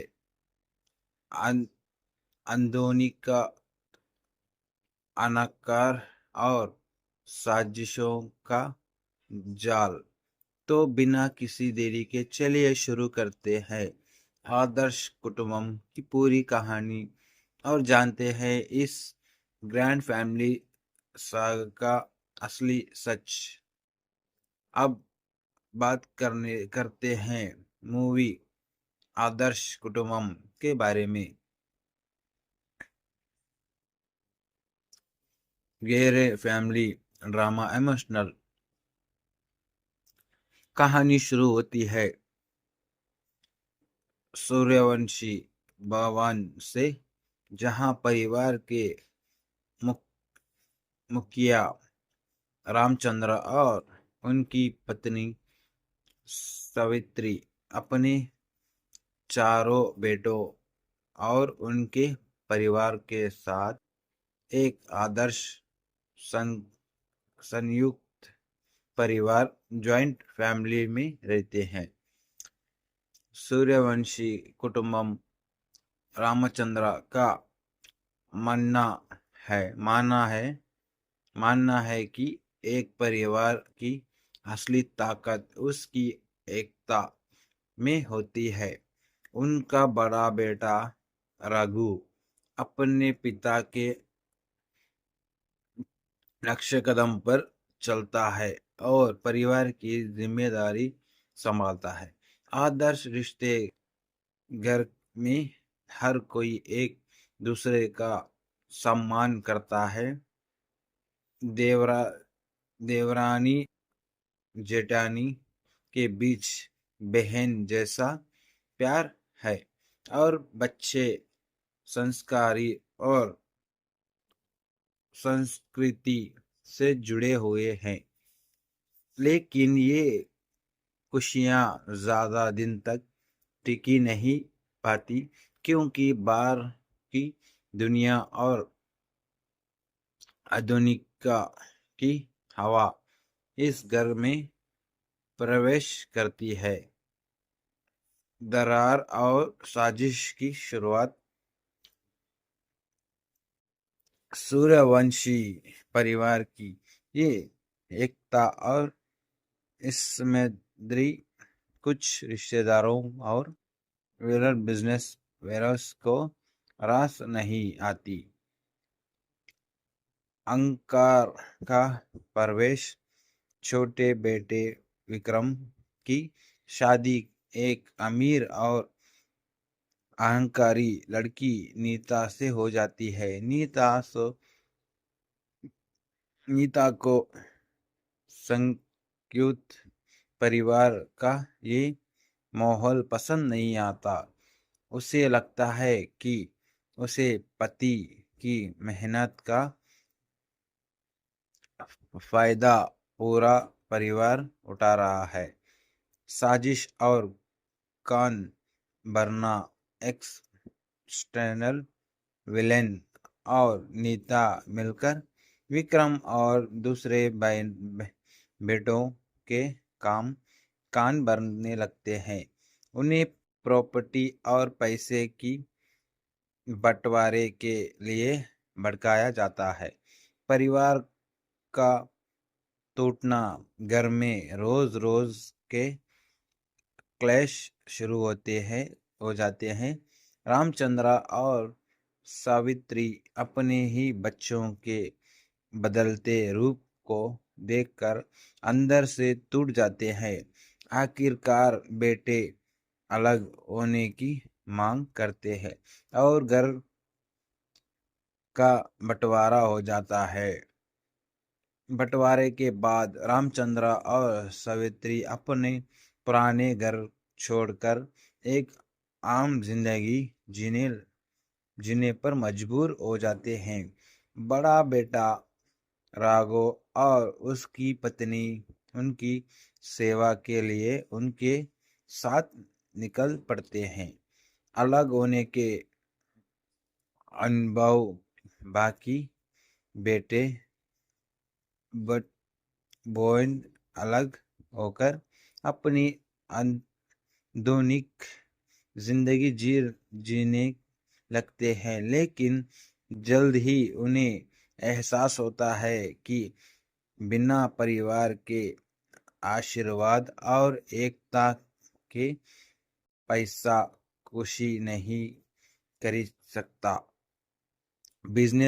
अंदोनी का अनाकार और साजिशों का जाल। तो बिना किसी देरी के चलिए शुरू करते हैं आदर्श कुटुंबम की पूरी कहानी और जानते हैं इस ग्रैंड फैमिली सागा का असली सच। अब बात करते हैं मूवी आदर्श कुटुंबम के बारे में। गहरे फैमिली ड्रामा इमोशनल कहानी शुरू होती है सूर्यवंशी भवन से, जहां परिवार के मुखिया रामचंद्र और उनकी पत्नी सावित्री अपने चारों बेटों और उनके परिवार के साथ एक आदर्श सं, संयुक्त परिवार जॉइंट फैमिली में रहते हैं। सूर्यवंशी कुटुंबम रामचंद्र का मानना है कि एक परिवार की असली ताकत उसकी एकता में होती है। उनका बड़ा बेटा रघु अपने पिता के नक्शे कदम पर चलता है और परिवार की जिम्मेदारी संभालता है। आदर्श रिश्ते घर में हर कोई एक दूसरे का सम्मान करता है। देवरा देवरानी जेठानी के बीच बहन जैसा प्यार है और बच्चे संस्कारी और संस्कृति से जुड़े हुए हैं। लेकिन ये खुशियां ज्यादा दिन तक टिकी नहीं पाती, क्योंकि बाहर की दुनिया और आधुनिकता की हवा इस घर में प्रवेश करती है। दरार और साजिश की शुरुआत। सूर्यवंशी परिवार की ये एकता और इसमें कुछ रिश्तेदारों और बिजनेस वेयर्स को रास नहीं आती। अंकार का प्रवेश। छोटे बेटे विक्रम की शादी एक अमीर और अहंकारी लड़की नीता से हो जाती है। नीता को संयुक्त परिवार का ये माहौल पसंद नहीं आता। उसे लगता है कि उसे पति की मेहनत का फायदा पूरा परिवार उठा रहा है। साजिश और कान भरना। एक्सटर्नल विलेन और नीता मिलकर विक्रम और दूसरे बेटों के कान भरने लगते हैं। उन्हें प्रॉपर्टी और पैसे की बंटवारे के लिए भड़काया जाता है। परिवार का टूटना। घर में रोज रोज के क्लैश शुरू हो जाते हैं। रामचंद्र और सावित्री अपने ही बच्चों के बदलते रूप को देखकर अंदर से टूट जाते हैं। आखिरकार बेटे अलग होने की मांग करते हैं और घर का बंटवारा हो जाता है। बंटवारे के बाद रामचंद्र और सावित्री अपने पुराने घर छोड़कर एक आम जिंदगी जीने पर मजबूर हो जाते हैं। बड़ा बेटा राघव और उसकी पत्नी उनकी सेवा के लिए उनके साथ निकल पड़ते हैं। अलग होने के अनुभव। बाकी बेटे बॉयन अलग होकर अपनी आधुनिक जिंदगी जीने लगते हैं, लेकिन जल्द ही उन्हें एहसास होता है कि बिना परिवार के आशीर्वाद और एकता के पैसा खुशी नहीं खरीद सकता। बिजनेस